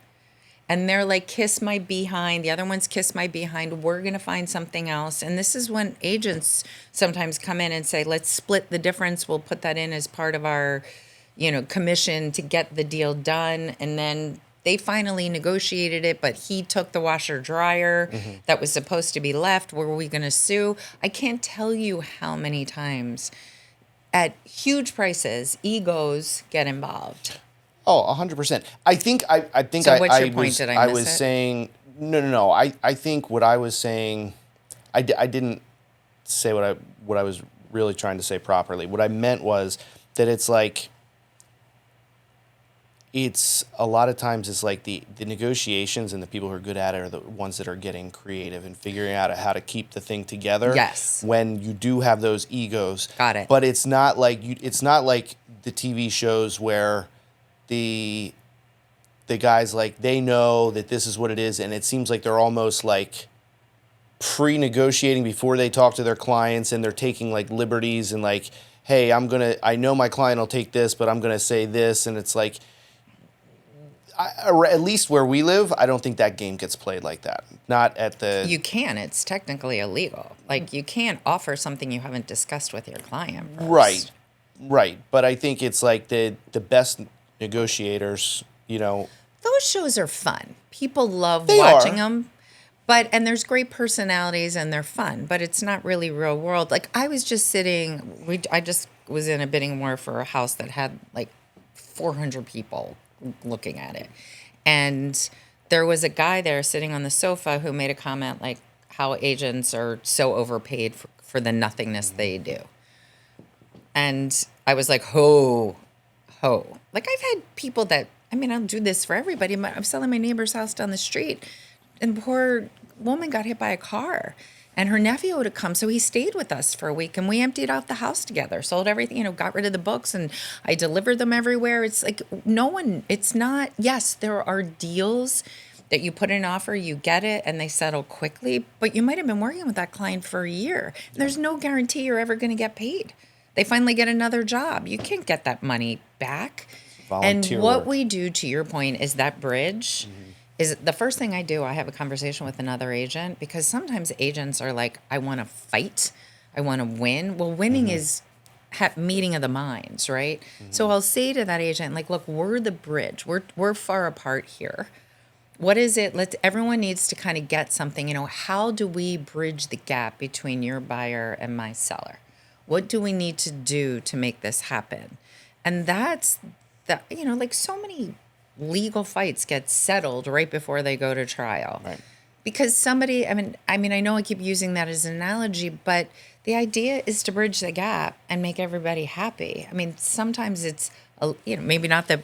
And they're like, kiss my behind. The other one's kiss my behind. We're going to find something else. And this is when agents sometimes come in and say, let's split the difference. We'll put that in as part of our, commission to get the deal done. And then they finally negotiated it, but he took the washer dryer that was supposed to be left. Were we going to sue? I can't tell you how many times at huge prices, egos get involved. Oh, 100%. I think So what's your point? Did I miss was it? saying no. I think what I was saying, I didn't say what I was really trying to say properly. What I meant was that it's like it's a lot of times it's like the negotiations and the people who are good at it are the ones that are getting creative and figuring out how to keep the thing together. Yes. When you do have those egos. Got it. But it's not like the TV shows where the guys, like, they know that this is what it is, and it seems like they're almost like pre-negotiating before they talk to their clients, and they're taking like liberties and like, hey, I know my client will take this, but I'm gonna say this, and it's like, at least where we live, I don't think that game gets played like that. Not at the. You can. It's technically illegal. Like, you can't offer something you haven't discussed with your client first. Right. But I think it's like the best negotiators, Those shows are fun. People love They watching are. them. And there's great personalities and they're fun, but it's not really real world. Like, I was just I just was in a bidding war for a house that had like 400 people looking at it. And there was a guy there sitting on the sofa who made a comment like how agents are so overpaid for the nothingness they do. And I was like, ho. Like, I've had people I'll do this for everybody. I'm selling my neighbor's house down the street, and poor woman got hit by a car. And her nephew would have come, so he stayed with us for a week, and we emptied out the house together, sold everything, got rid of the books, and I delivered them everywhere. It's like yes, there are deals that you put in an offer, you get it, and they settle quickly, but you might have been working with that client for a year. There's no guarantee you're ever going to get paid. They finally get another job. You can't get that money back. Volunteer And what work. we do, to your point, is that bridge. Is the first thing I do, I have a conversation with another agent, because sometimes agents are like, I want to fight. I want to win. Well, winning is meeting of the minds, right? So I'll say to that agent, like, look, we're the bridge. We're far apart here. What is it? Everyone needs to kind of get something, how do we bridge the gap between your buyer and my seller? What do we need to do to make this happen? And that's like so many legal fights get settled right before they go to trial. Right. Because somebody, I know I keep using that as an analogy, but the idea is to bridge the gap and make everybody happy. Sometimes it's, maybe not the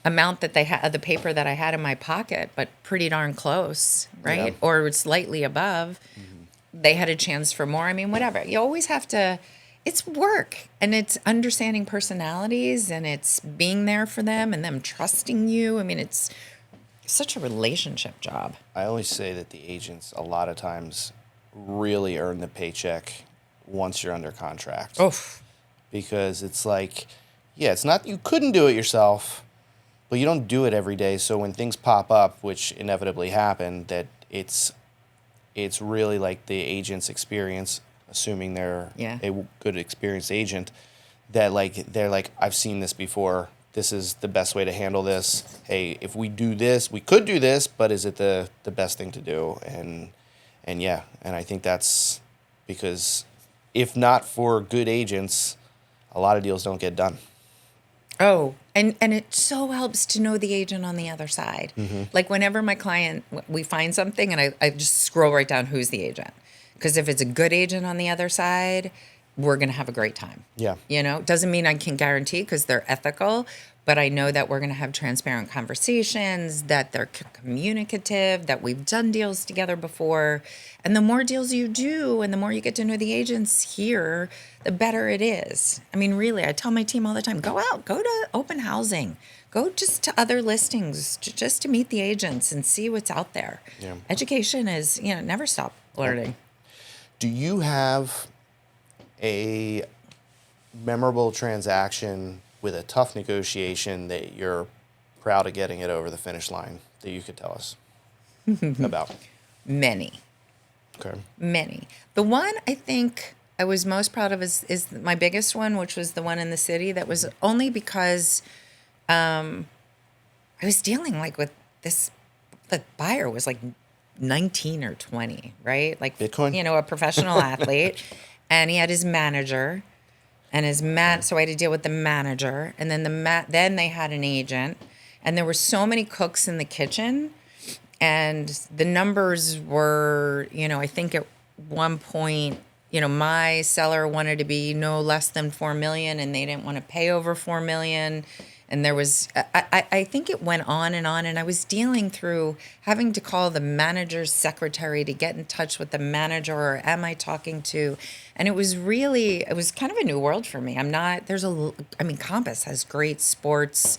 amount that they had, the paper that I had in my pocket, but pretty darn close, right? Yeah. Or slightly above. They had a chance for more. Whatever. You always have to, it's work, and it's understanding personalities, and it's being there for them and them trusting you. It's such a relationship job. I always say that the agents a lot of times really earn the paycheck once you're under contract. Oof. Because it's like, yeah, it's not, you couldn't do it yourself, but you don't do it every day. So when things pop up, which inevitably happen, that it's really like the agent's experience, assuming they're Yeah. a good experienced agent, that like they're like, I've seen this before. This is the best way to handle this. Hey, if we do this, we could do this, but is it the best thing to do? And yeah, and I think that's because if not for good agents, a lot of deals don't get done. Oh, and it so helps to know the agent on the other side. Like whenever my client, we find something and I just scroll right down who's the agent. Because if it's a good agent on the other side, we're going to have a great time. Yeah. You know, doesn't mean I can guarantee because they're ethical, but I know that we're going to have transparent conversations, that they're communicative, that we've done deals together before. And the more deals you do and the more you get to know the agents here, the better it is. I mean, really, I tell my team all the time, go out, go to open housing, go just to other listings, just to meet the agents and see what's out there. Yeah. Education is, never stop learning. Do you have a memorable transaction with a tough negotiation that you're proud of getting it over the finish line that you could tell us about? Many. Okay. Many. The one I think I was most proud of is my biggest one, which was the one in the city. That was only because I was dealing like with this. The buyer was like 19 or 20, right? Like Bitcoin? a professional athlete, and he had his manager, and so I had to deal with the manager, and then then they had an agent, and there were so many cooks in the kitchen. And the numbers were, I think at one point, my seller wanted to be no less than 4 million and they didn't want to pay over 4 million. And there was, I think it went on, and I was dealing through having to call the manager's secretary to get in touch with the manager, or am I talking to, and it was kind of a new world for me. Compass has great sports,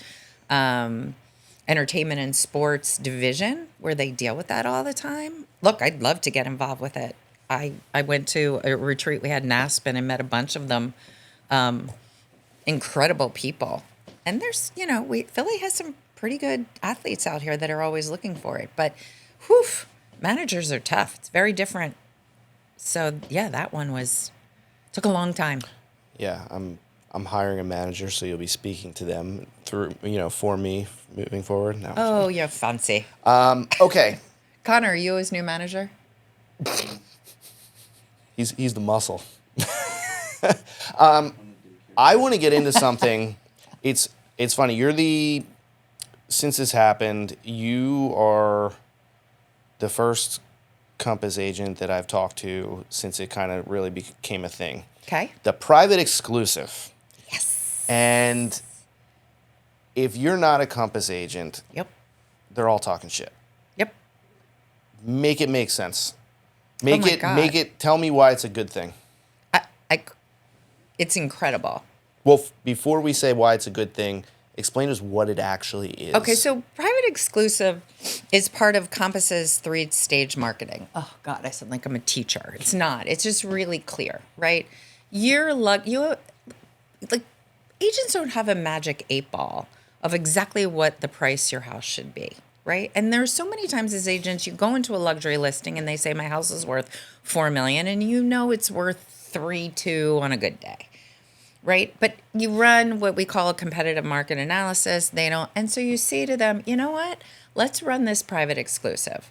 entertainment and sports division where they deal with that all the time. Look, I'd love to get involved with it. I went to a retreat we had in Aspen and met a bunch of them, incredible people. And there's, Philly has some pretty good athletes out here that are always looking for it. But, managers are tough. It's very different. So yeah, that one took a long time. Yeah, I'm hiring a manager, so you'll be speaking to them through, for me moving forward. No, Oh, you're fancy. okay. Connor, are you his new manager? He's the muscle. I want to get into something. It's funny. Since this happened, you are the first Compass agent that I've talked to since it kind of really became a thing. Okay. The private exclusive. Yes. And if you're not a Compass agent, Yep. they're all talking shit. Yep. Make it make sense. Oh my God. Tell me why it's a good thing. It's incredible. Well, before we say why it's a good thing, explain to us what it actually is. Okay, so private exclusive is part of Compass's 3-stage marketing. Oh God, I sound like I'm a teacher. It's not. It's just really clear, right? Like agents don't have a magic 8-ball of exactly what the price your house should be, right? And there's so many times as agents, you go into a luxury listing and they say my house is worth $4 million, and it's worth 3.2 on a good day. Right. But you run what we call a competitive market analysis. They don't. And so you say to them, you know what? Let's run this private exclusive.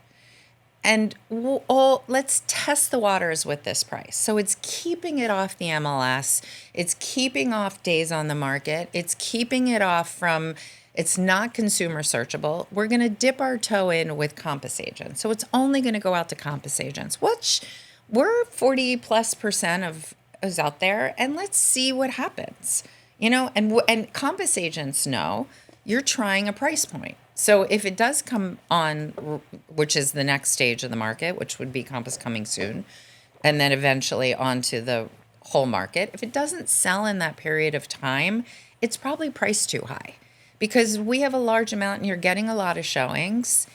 And let's test the waters with this price. So it's keeping it off the MLS. It's keeping off days on the market. It's keeping it off from, it's not consumer searchable. We're going to dip our toe in with Compass agents. So it's only going to go out to Compass agents, which we're 40+% of is out there, and let's see what happens. And Compass agents know you're trying a price point. So if it does come on, which is the next stage of the market, which would be Compass coming soon, and then eventually onto the whole market, if it doesn't sell in that period of time, it's probably priced too high because we have a large amount and you're getting a lot of showings.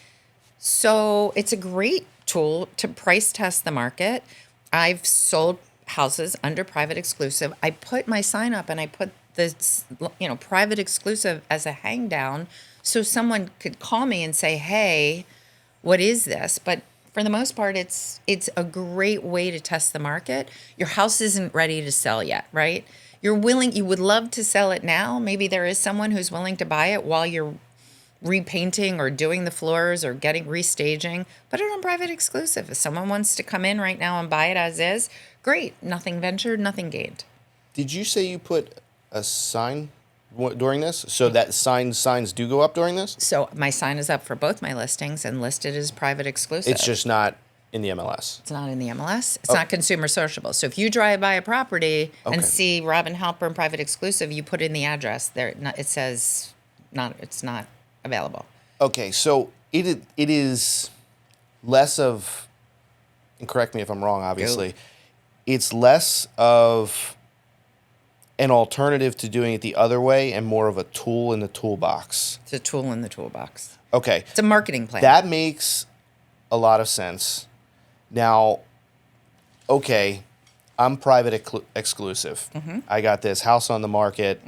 So it's a great tool to price test the market. I've sold houses under private exclusive. I put my sign up and I put private exclusive as a hang down, so someone could call me and say, "Hey, what is this?" But for the most part, it's a great way to test the market. Your house isn't ready to sell yet, right? You would love to sell it now. Maybe there is someone who's willing to buy it while you're repainting or doing the floors or getting restaging. Put it on private exclusive. If someone wants to come in right now and buy it as is, great. Nothing ventured, nothing gained. Did you say you put a sign during this? So that signs do go up during this? So my sign is up for both my listings and listed as private exclusive. It's just not in the MLS. It's not in the MLS. It's not consumer searchable. So if you drive by a property and see Robin Halpern private exclusive, you put in the address there. It says it's not available. Okay, so it is less of, and correct me if I'm wrong, obviously, it's less of an alternative to doing it the other way and more of a tool in the toolbox. It's a tool in the toolbox. Okay. It's a marketing plan. That makes a lot of sense. Now, okay, I'm private exclusive. I got this house on the market.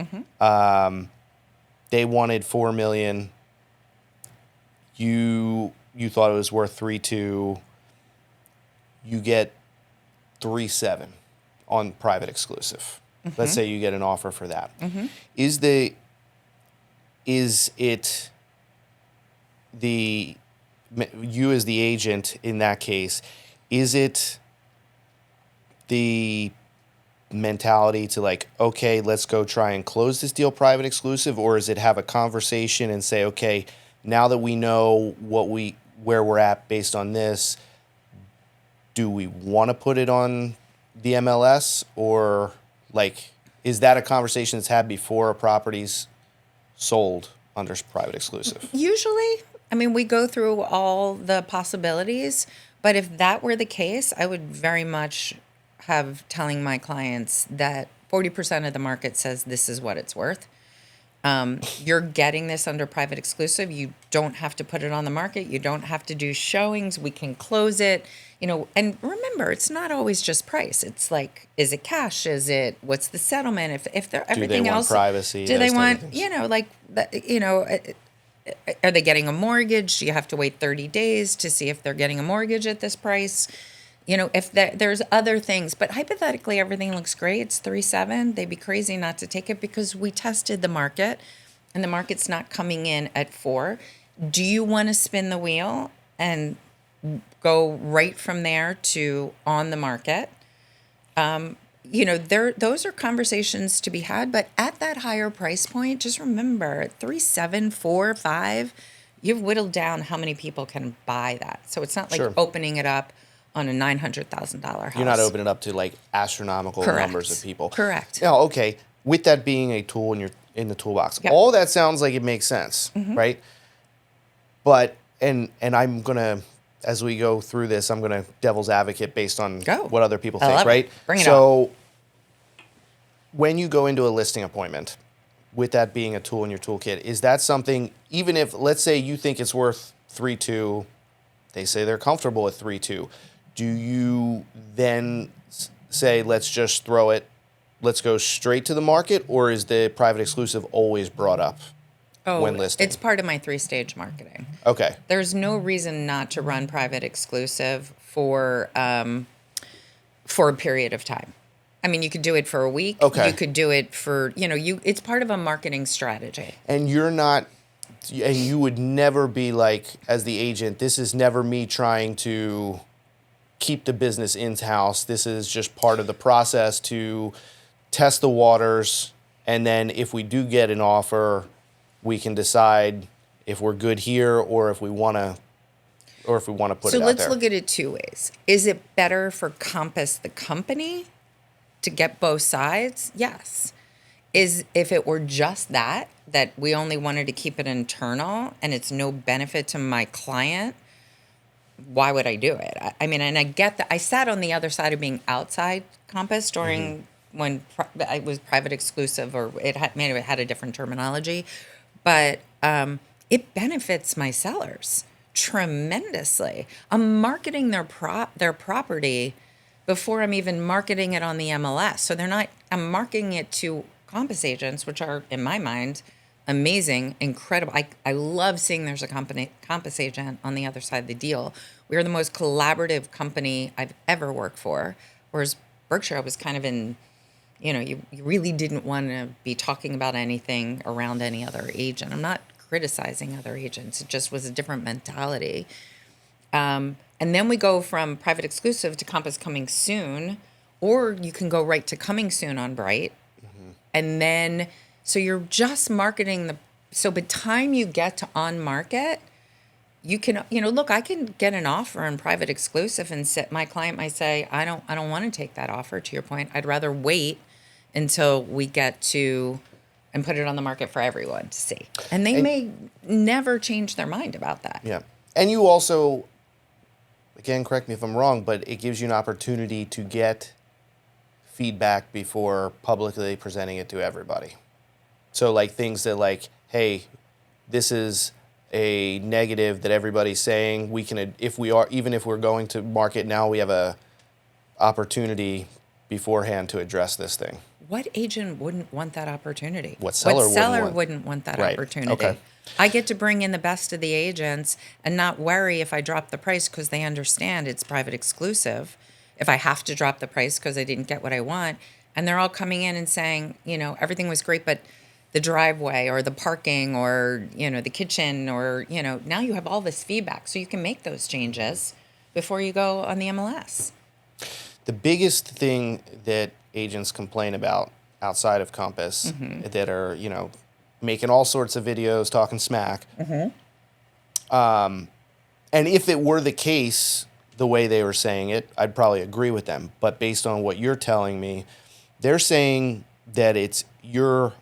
They wanted $4 million. You thought it was worth 3.2. You get 3.7 on private exclusive. Let's say you get an offer for that. Is it you as the agent in that case? Is it the mentality to like, okay, let's go try and close this deal private exclusive, or is it have a conversation and say, okay, now that we know where we're at based on this, do we want to put it on the MLS, or like, is that a conversation that's had before a property's sold under private exclusive? Usually, I mean, we go through all the possibilities, but if that were the case, I would very much have telling my clients that 40% of the market says this is what it's worth. You're getting this under private exclusive. You don't have to put it on the market. You don't have to do showings. We can close it, and remember, it's not always just price. It's like, is it cash? What's the settlement? If they're everything else, do they want privacy? Do they want, are they getting a mortgage? Do you have to wait 30 days to see if they're getting a mortgage at this price? If there's other things, but hypothetically, everything looks great. It's 3.7. They'd be crazy not to take it because we tested the market and the market's not coming in at 4. Do you want to spin the wheel and go right from there to on the market? Those are conversations to be had, but at that higher price point, just remember at 3.7, 4, 5, you've whittled down how many people can buy that. So it's not like opening it up on a $900,000 house. You're not opening it up to like astronomical numbers of people. Correct. Now, okay, with that being a tool in the toolbox, all that sounds like it makes sense, right? But and I'm gonna, as we go through this, I'm gonna devil's advocate based on what other people think, right? Bring it so when you go into a listing appointment, with that being a tool in your toolkit, is that something, even if, let's say you think it's worth 3.2, they say they're comfortable with 3.2, do you then say, let's just throw it, let's go straight to the market, or is the private exclusive always brought up when listing? It's part of my 3-stage marketing. Okay. There's no reason not to run private exclusive for a period of time. I mean, you could do it for a week. Okay. You could do it for, it's part of a marketing strategy. And you would never be like, as the agent, this is never me trying to keep the business in-house. This is just part of the process to test the waters. And then if we do get an offer, we can decide if we're good here or if we want to put it out there. So let's look at it 2 ways. Is it better for Compass, the company, to get both sides? Yes. If it were just that we only wanted to keep it internal and it's no benefit to my client, why would I do it? I mean, and I get that. I sat on the other side of being outside Compass during when it was private exclusive, or it had a different terminology, but it benefits my sellers tremendously. I'm marketing their property before I'm even marketing it on the MLS. So I'm marketing it to Compass agents, which are, in my mind, amazing, incredible. I love seeing there's a Compass agent on the other side of the deal. We are the most collaborative company I've ever worked for. Whereas Berkshire was kind of in, you really didn't want to be talking about anything around any other agent. I'm not criticizing other agents. It just was a different mentality. And then we go from private exclusive to Compass coming soon, or you can go right to coming soon on Bright. And then, so you're just marketing so by the time you get to on market, you can, look, I can get an offer on private exclusive and my client might say, I don't want to take that offer, to your point. I'd rather wait until we get to and put it on the market for everyone to see. And they may never change their mind about that. Yeah. And you also, again, correct me if I'm wrong, but it gives you an opportunity to get feedback before publicly presenting it to everybody. So like things that like, hey, this is a negative that everybody's saying. We can, even if we're going to market now, we have a opportunity beforehand to address this thing. What agent wouldn't want that opportunity? What seller wouldn't want that Right. opportunity? Okay. I get to bring in the best of the agents and not worry if I drop the price because they understand it's private exclusive. If I have to drop the price because I didn't get what I want. And they're all coming in and saying, everything was great, but the driveway or the parking or, the kitchen or, now you have all this feedback. So you can make those changes before you go on the MLS. The biggest thing that agents complain about outside of Compass that are, making all sorts of videos talking smack. And if it were the case, the way they were saying it, I'd probably agree with them. But based on what you're telling me, they're saying that you're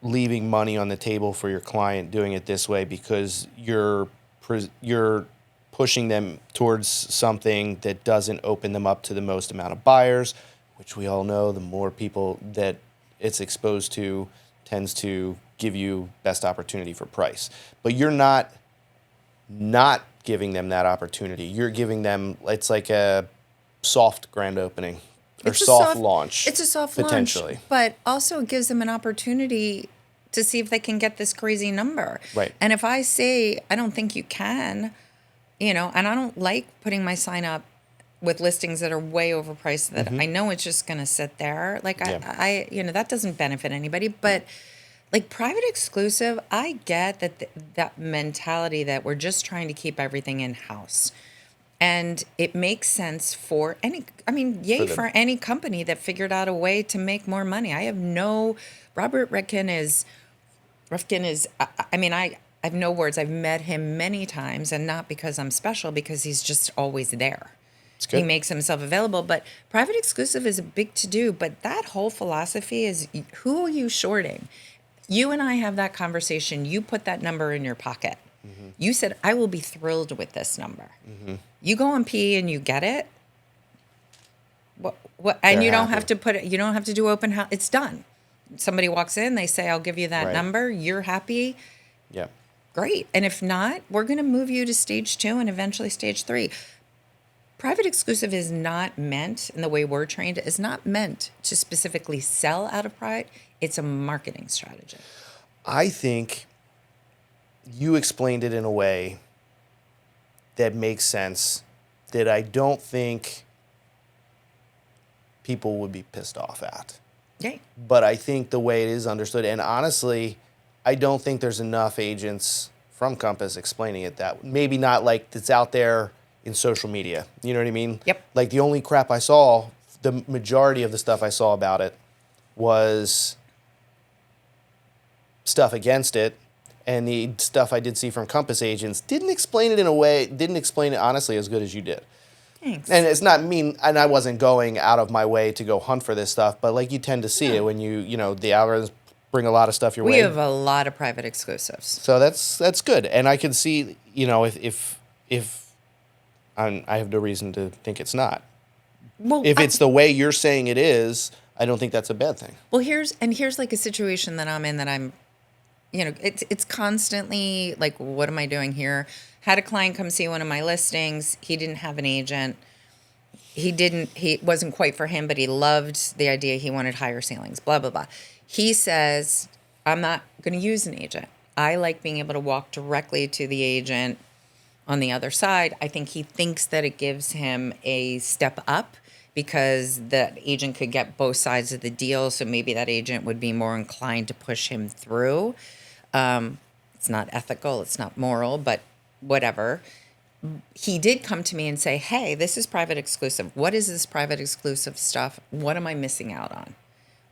leaving money on the table for your client doing it this way because you're pushing them towards something that doesn't open them up to the most amount of buyers, which we all know the more people that it's exposed to tends to give you best opportunity for price. But you're not giving them that opportunity. You're giving them, it's like a soft grand opening or soft launch. It's a soft potentially. launch, but also it gives them an opportunity to see if they can get this crazy number. Right. And if I say, I don't think you can, and I don't like putting my sign up with listings that are way overpriced that I know it's just going to sit there. Like I that doesn't benefit anybody, but like private exclusive, I get that that mentality that we're just trying to keep everything in house. And it makes sense for for any company that figured out a way to make more money. Robert Rifkin is, I have no words. I've met him many times, and not because I'm special, because he's just always there. He makes himself available. But private exclusive is a big to-do. But that whole philosophy is, who are you shorting? You and I have that conversation. You put that number in your pocket. You said, I will be thrilled with this number. You go on P and you get it. What? And you don't have to put it. You don't have to do open house. It's done. Somebody walks in, they say, I'll give you that number. You're happy. Yeah. Great. And if not, we're going to move you to stage 2 and eventually stage 3. Private exclusive is not meant, in the way we're trained, is not meant to specifically sell out of pride. It's a marketing strategy. I think you explained it in a way that makes sense, that I don't think people would be pissed off at. Yeah. But I think the way it is understood, and honestly, I don't think there's enough agents from Compass explaining it that maybe not like it's out there in social media. You know what I mean? Yep. Like the only crap I saw, the majority of the stuff I saw about it was stuff against it. And the stuff I did see from Compass agents didn't explain it honestly as good as you did. Thanks. And it's not mean, and I wasn't going out of my way to go hunt for this stuff, but like you tend to see it when the algorithms bring a lot of stuff your way. We have a lot of private exclusives. So that's good. And I can see, if I have no reason to think it's not. Well, If it's the way you're saying it is, I don't think that's a bad thing. Well, here's like a situation that I'm in that I'm, it's constantly like, what am I doing here? Had a client come see one of my listings. He didn't have an agent. he wasn't quite for him, but he loved the idea. He wanted higher ceilings, blah, blah, blah. He says, I'm not going to use an agent. I like being able to walk directly to the agent on the other side. I think he thinks that it gives him a step up because that agent could get both sides of the deal. So maybe that agent would be more inclined to push him through. It's not ethical, it's not moral, but whatever. He did come to me and say, hey, this is private exclusive. What is this private exclusive stuff? What am I missing out on?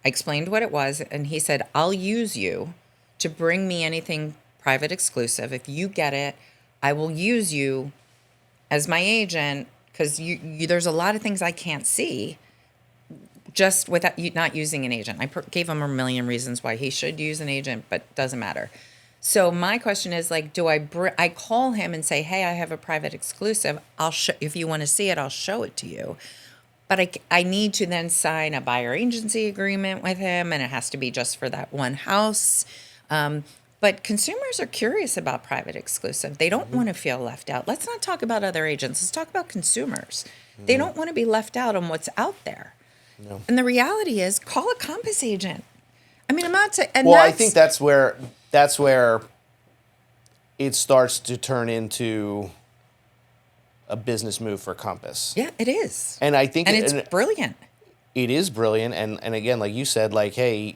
I explained what it was, and he said, I'll use you to bring me anything private exclusive. If you get it, I will use you as my agent because there's a lot of things I can't see just without you not using an agent. I gave him a million reasons why he should use an agent, but doesn't matter. So my question is like, do I call him and say, hey, I have a private exclusive. I'll show, if you want to see it, I'll show it to you. But I need to then sign a buyer agency agreement with him, and it has to be just for that one house. But consumers are curious about private exclusive. They don't want to feel left out. Let's not talk about other agents. Let's talk about consumers. They don't want to be left out on what's out there. No. And the reality is, call a Compass agent. I mean, I'm not saying. Well, I think that's where it starts to turn into a business move for Compass. Yeah, it is. And I think it's brilliant. It is brilliant. And again, like you said, like, hey,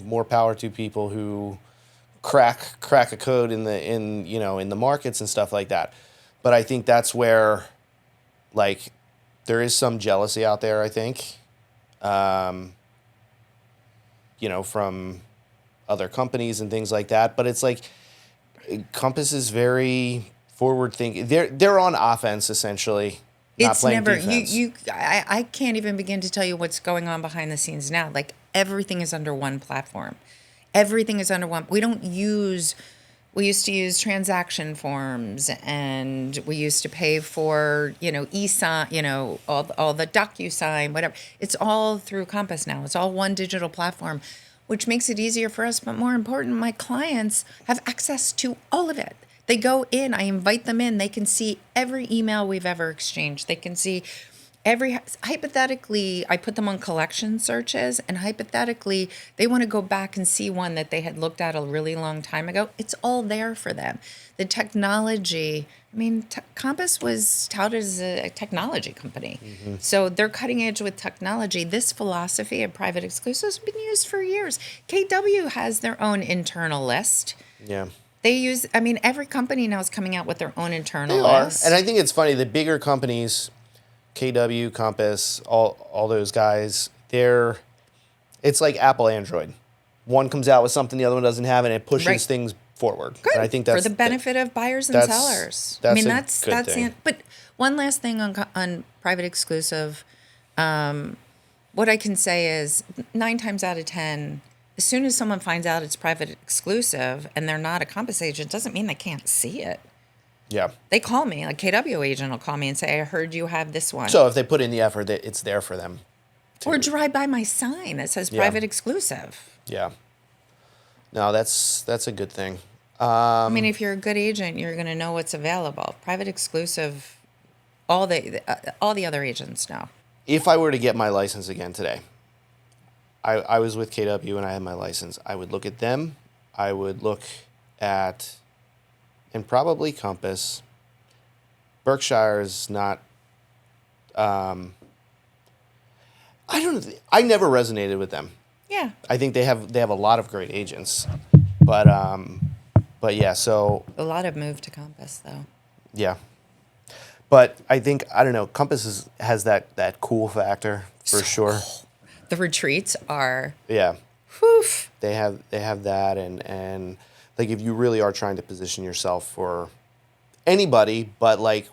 more power to people who crack a code in the markets and stuff like that. But I think that's where, like, there is some jealousy out there, I think, from other companies and things like that. But it's like Compass is very forward thinking. They're on offense essentially. Not playing defense. I can't even begin to tell you what's going on behind the scenes now. Like everything is under one platform. Everything is under one. We used to use transaction forms, and we used to pay for, e-sign, all the DocuSign, whatever. It's all through Compass now. It's all one digital platform, which makes it easier for us. But more important, my clients have access to all of it. They go in, I invite them in. They can see every email we've ever exchanged. They can see hypothetically, I put them on collection searches, and hypothetically, they want to go back and see one that they had looked at a really long time ago. It's all there for them. The technology, Compass was touted as a technology company. Mm-hmm. So they're cutting edge with technology. This philosophy of private exclusives has been used for years. KW has their own internal list. Yeah. They use, every company now is coming out with their own internal list. And I think it's funny, the bigger companies, KW, Compass, all those guys, it's like Apple, Android. One comes out with something the other one doesn't have, and it pushes things forward. Good. And I think that's for the benefit of buyers and sellers. That's a good thing. But one last thing on private exclusive, what I can say is 9 times out of 10, as soon as someone finds out it's private exclusive and they're not a Compass agent, doesn't mean they can't see it. Yeah. They call me, like KW agent will call me and say, I heard you have this one. So if they put in the effort, it's there for them. Or drive by my sign that says private exclusive. Yeah. No, that's a good thing. If you're a good agent, you're going to know what's available. Private exclusive, all the other agents know. If I were to get my license again today, I was with KW and I had my license, I would look at them. I would look at, and probably Compass. Berkshire is not, I never resonated with them. Yeah. I think they have a lot of great agents, but yeah, so. A lot have moved to Compass though. Yeah. But I think, I don't know, Compass has that cool factor for sure. Cool. The retreats are. Yeah. Whew. They have that, and like if you really are trying to position yourself for anybody, but like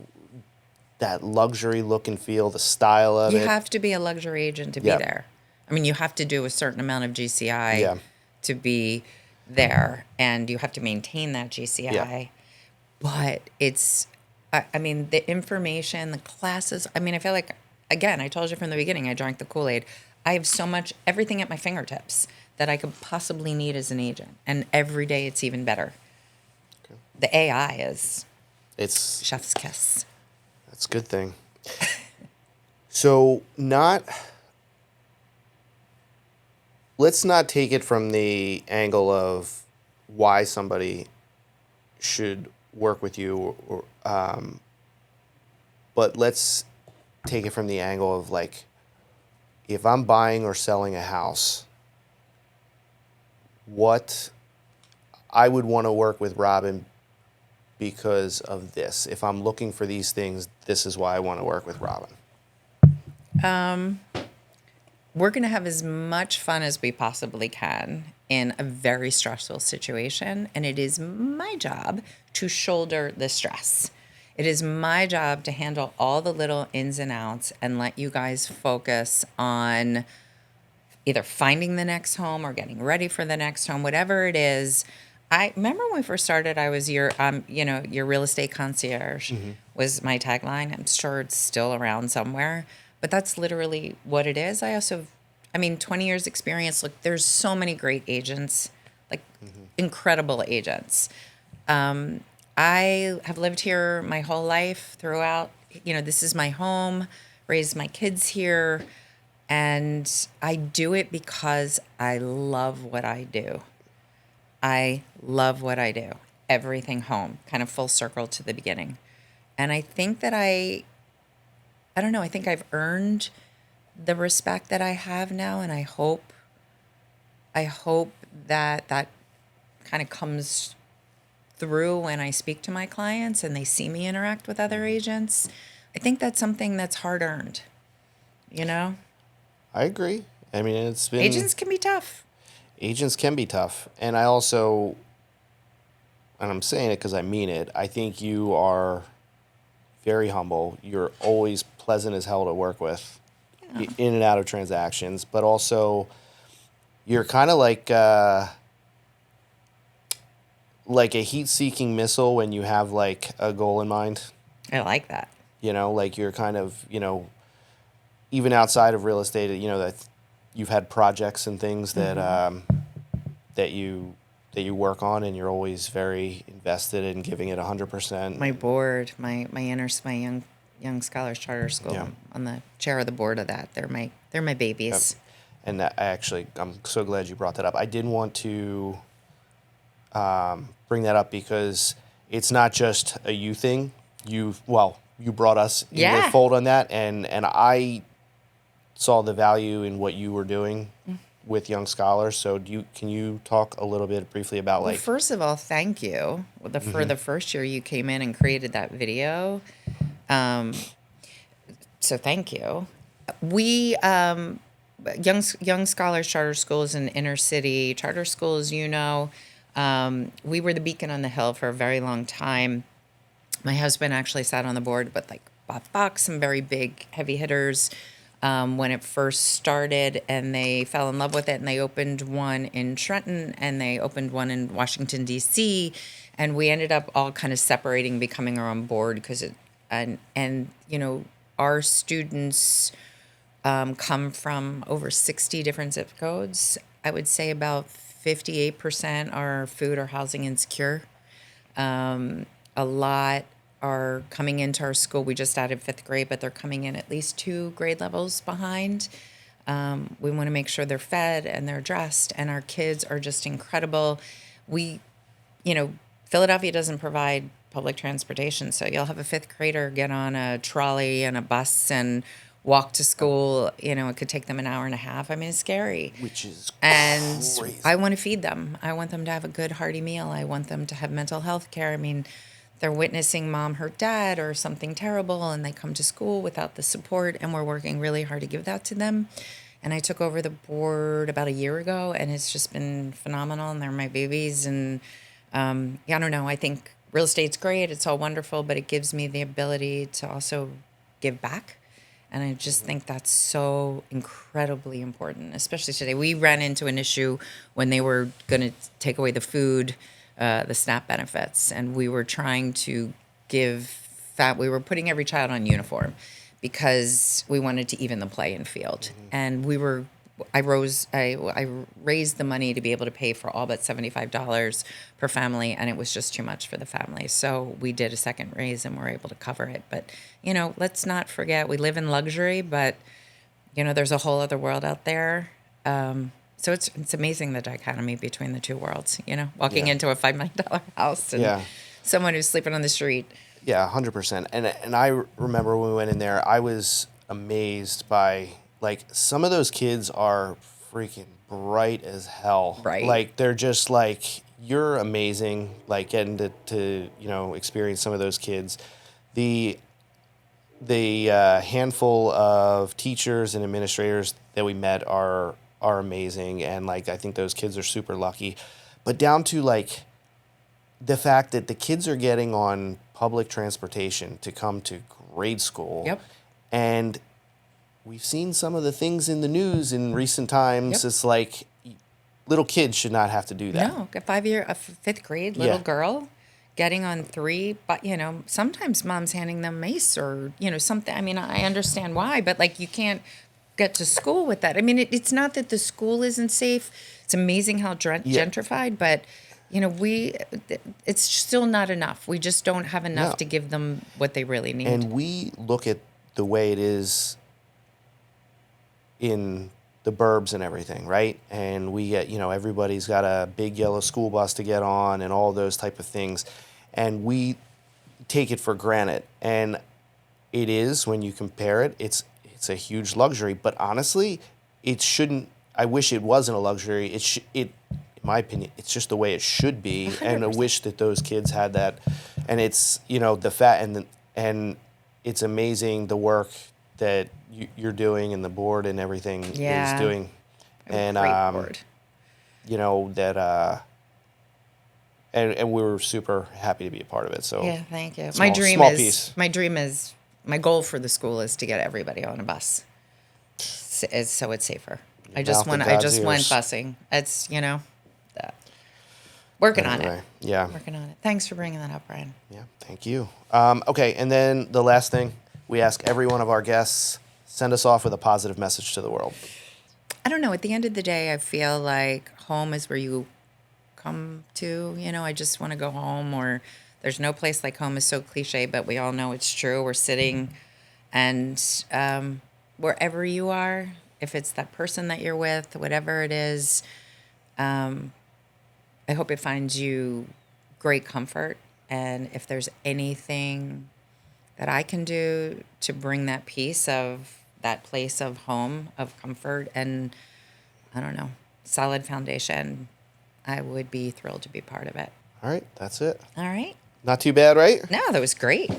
that luxury look and feel, the style of it. You have to be a luxury agent to be there. You have to do a certain amount of GCI to be there, and you have to maintain that GCI. Yeah. But it's, the information, the classes. I feel like, again, I told you from the beginning, I drank the Kool-Aid. I have so much, everything at my fingertips that I could possibly need as an agent. And every day it's even better. Okay. The AI it's chef's kiss. That's a good thing. So let's not take it from the angle of why somebody should work with you, but let's take it from the angle of like, if I'm buying or selling a house, what I would want to work with Robin because of this. If I'm looking for these things, this is why I want to work with Robin. We're going to have as much fun as we possibly can in a very stressful situation. And it is my job to shoulder the stress. It is my job to handle all the little ins and outs and let you guys focus on either finding the next home or getting ready for the next home, whatever it is. I remember when we first started, I was your real estate concierge was my tagline. I'm sure it's still around somewhere, but that's literally what it is. 20 years experience. Look, there's so many great agents, like incredible agents. I have lived here my whole life throughout, this is my home, raised my kids here. And I do it because I love what I do. I love what I do. Everything home, kind of full circle to the beginning. And I think that I don't know, I think I've earned the respect that I have now. And I hope that that kind of comes through when I speak to my clients and they see me interact with other agents. I think that's something that's hard earned, I agree. I mean, Agents can be tough. Agents can be tough. And I'm saying it because I mean it, I think you are very humble. You're always pleasant as hell to work with, in and out of transactions, but also you're kind of like a heat-seeking missile when you have like a goal in mind. I like that. Like you're kind of, even outside of real estate, that you've had projects and things that that you work on, and you're always very invested in giving it 100%. My board, my young scholars charter school. Yeah. I'm on the chair of the board of that. They're my babies. And I'm so glad you brought that up. I did want to bring that up because it's not just a you thing. You brought us in your fold on that, and I saw the value in what you were doing with young scholars. So can you talk a little bit briefly about Well, first of all, thank you. For the first year you came in and created that video. So thank you. We young scholars charter schools in inner city charter schools. We were the beacon on the hill for a very long time. My husband actually sat on the board with like Bob Fox, some very big heavy hitters. When it first started, and they fell in love with it, and they opened one in Trenton, and they opened one in Washington, D.C., and we ended up all kind of separating, becoming our own board, because our students come from over 60 different zip codes. I would say about 58% are food or housing insecure. A lot are coming into our school. We just added 5th grade, but they're coming in at least 2 grade levels behind. We want to make sure they're fed and they're dressed, and our kids are just incredible. Philadelphia doesn't provide public transportation, so you'll have a 5th grader get on a trolley and a bus and walk to school. It could take them an hour and a half. I mean, it's scary. Which is crazy. I want to feed them. I want them to have a good, hearty meal. I want them to have mental health care. I mean, they're witnessing mom hurt dad or something terrible, and they come to school without the support, and we're working really hard to give that to them. And I took over the board about a year ago, and it's just been phenomenal, and they're my babies. And I don't know, I think real estate's great. It's all wonderful, but it gives me the ability to also give back. And I just think that's so incredibly important, especially today. We ran into an issue when they were going to take away the food, the SNAP benefits, and we were trying to we were putting every child on uniform because we wanted to even the playing field. And we were I raised the money to be able to pay for all but $75 per family, and it was just too much for the family. So we did a second raise, and we're able to cover it. But let's not forget we live in luxury, but there's a whole other world out there. So it's amazing the dichotomy between the two worlds. Walking Yeah. into a $5 million house and Yeah. someone who's sleeping on the street. Yeah, 100%. And I remember when we went in there, I was amazed by like some of those kids are freaking bright as hell. Right. Like they're just like you're amazing. Like getting to experience some of those kids. The handful of teachers and administrators that we met are amazing, and like I think those kids are super lucky. But down to like the fact that the kids are getting on public transportation to come to grade school. Yep. And we've seen some of the things in the news in recent times. Yep. It's like little kids should not have to do that. No, a fifth grade little Yeah. girl getting on 3, but sometimes mom's handing them mace or something. I mean, I understand why, but like you can't get to school with that. I mean, it's not that the school isn't safe. It's amazing how gentrified, but it's still not enough. We just don't have enough No. to give them what they really need. And we look at the way it is in the burbs and everything, right? And we get, everybody's got a big yellow school bus to get on and all those type of things. And we take it for granted. And it is, when you compare it, it's a huge luxury. But honestly, it shouldn't, I wish it wasn't a luxury. In my opinion, it's just the way it should be. 100%. And I wish that those kids had that. And it's, and it's amazing the work that you're doing and the board and everything Yeah. is doing. And, Great board. and we were super happy to be a part of it. So Yeah, thank you. small piece. My goal for the school is to get everybody on a bus, so it's safer. I just Mouth want to God's busing. It's working on Anyway, it. yeah. Working on it. Thanks for bringing that up, Brian. Yeah, thank you. Okay, and then the last thing, we ask every one of our guests, send us off with a positive message to the world. I don't know. At the end of the day, I feel like home is where you come to. I just want to go home, or there's no place like home is so cliche, but we all know it's true. We're sitting, and wherever you are, if it's that person that you're with, whatever it is, I hope it finds you great comfort. And if there's anything that I can do to bring that piece of that place of home, of comfort, and I don't know, solid foundation, I would be thrilled to be part of it. All right, that's it. All right. Not too bad, right? No, that was great.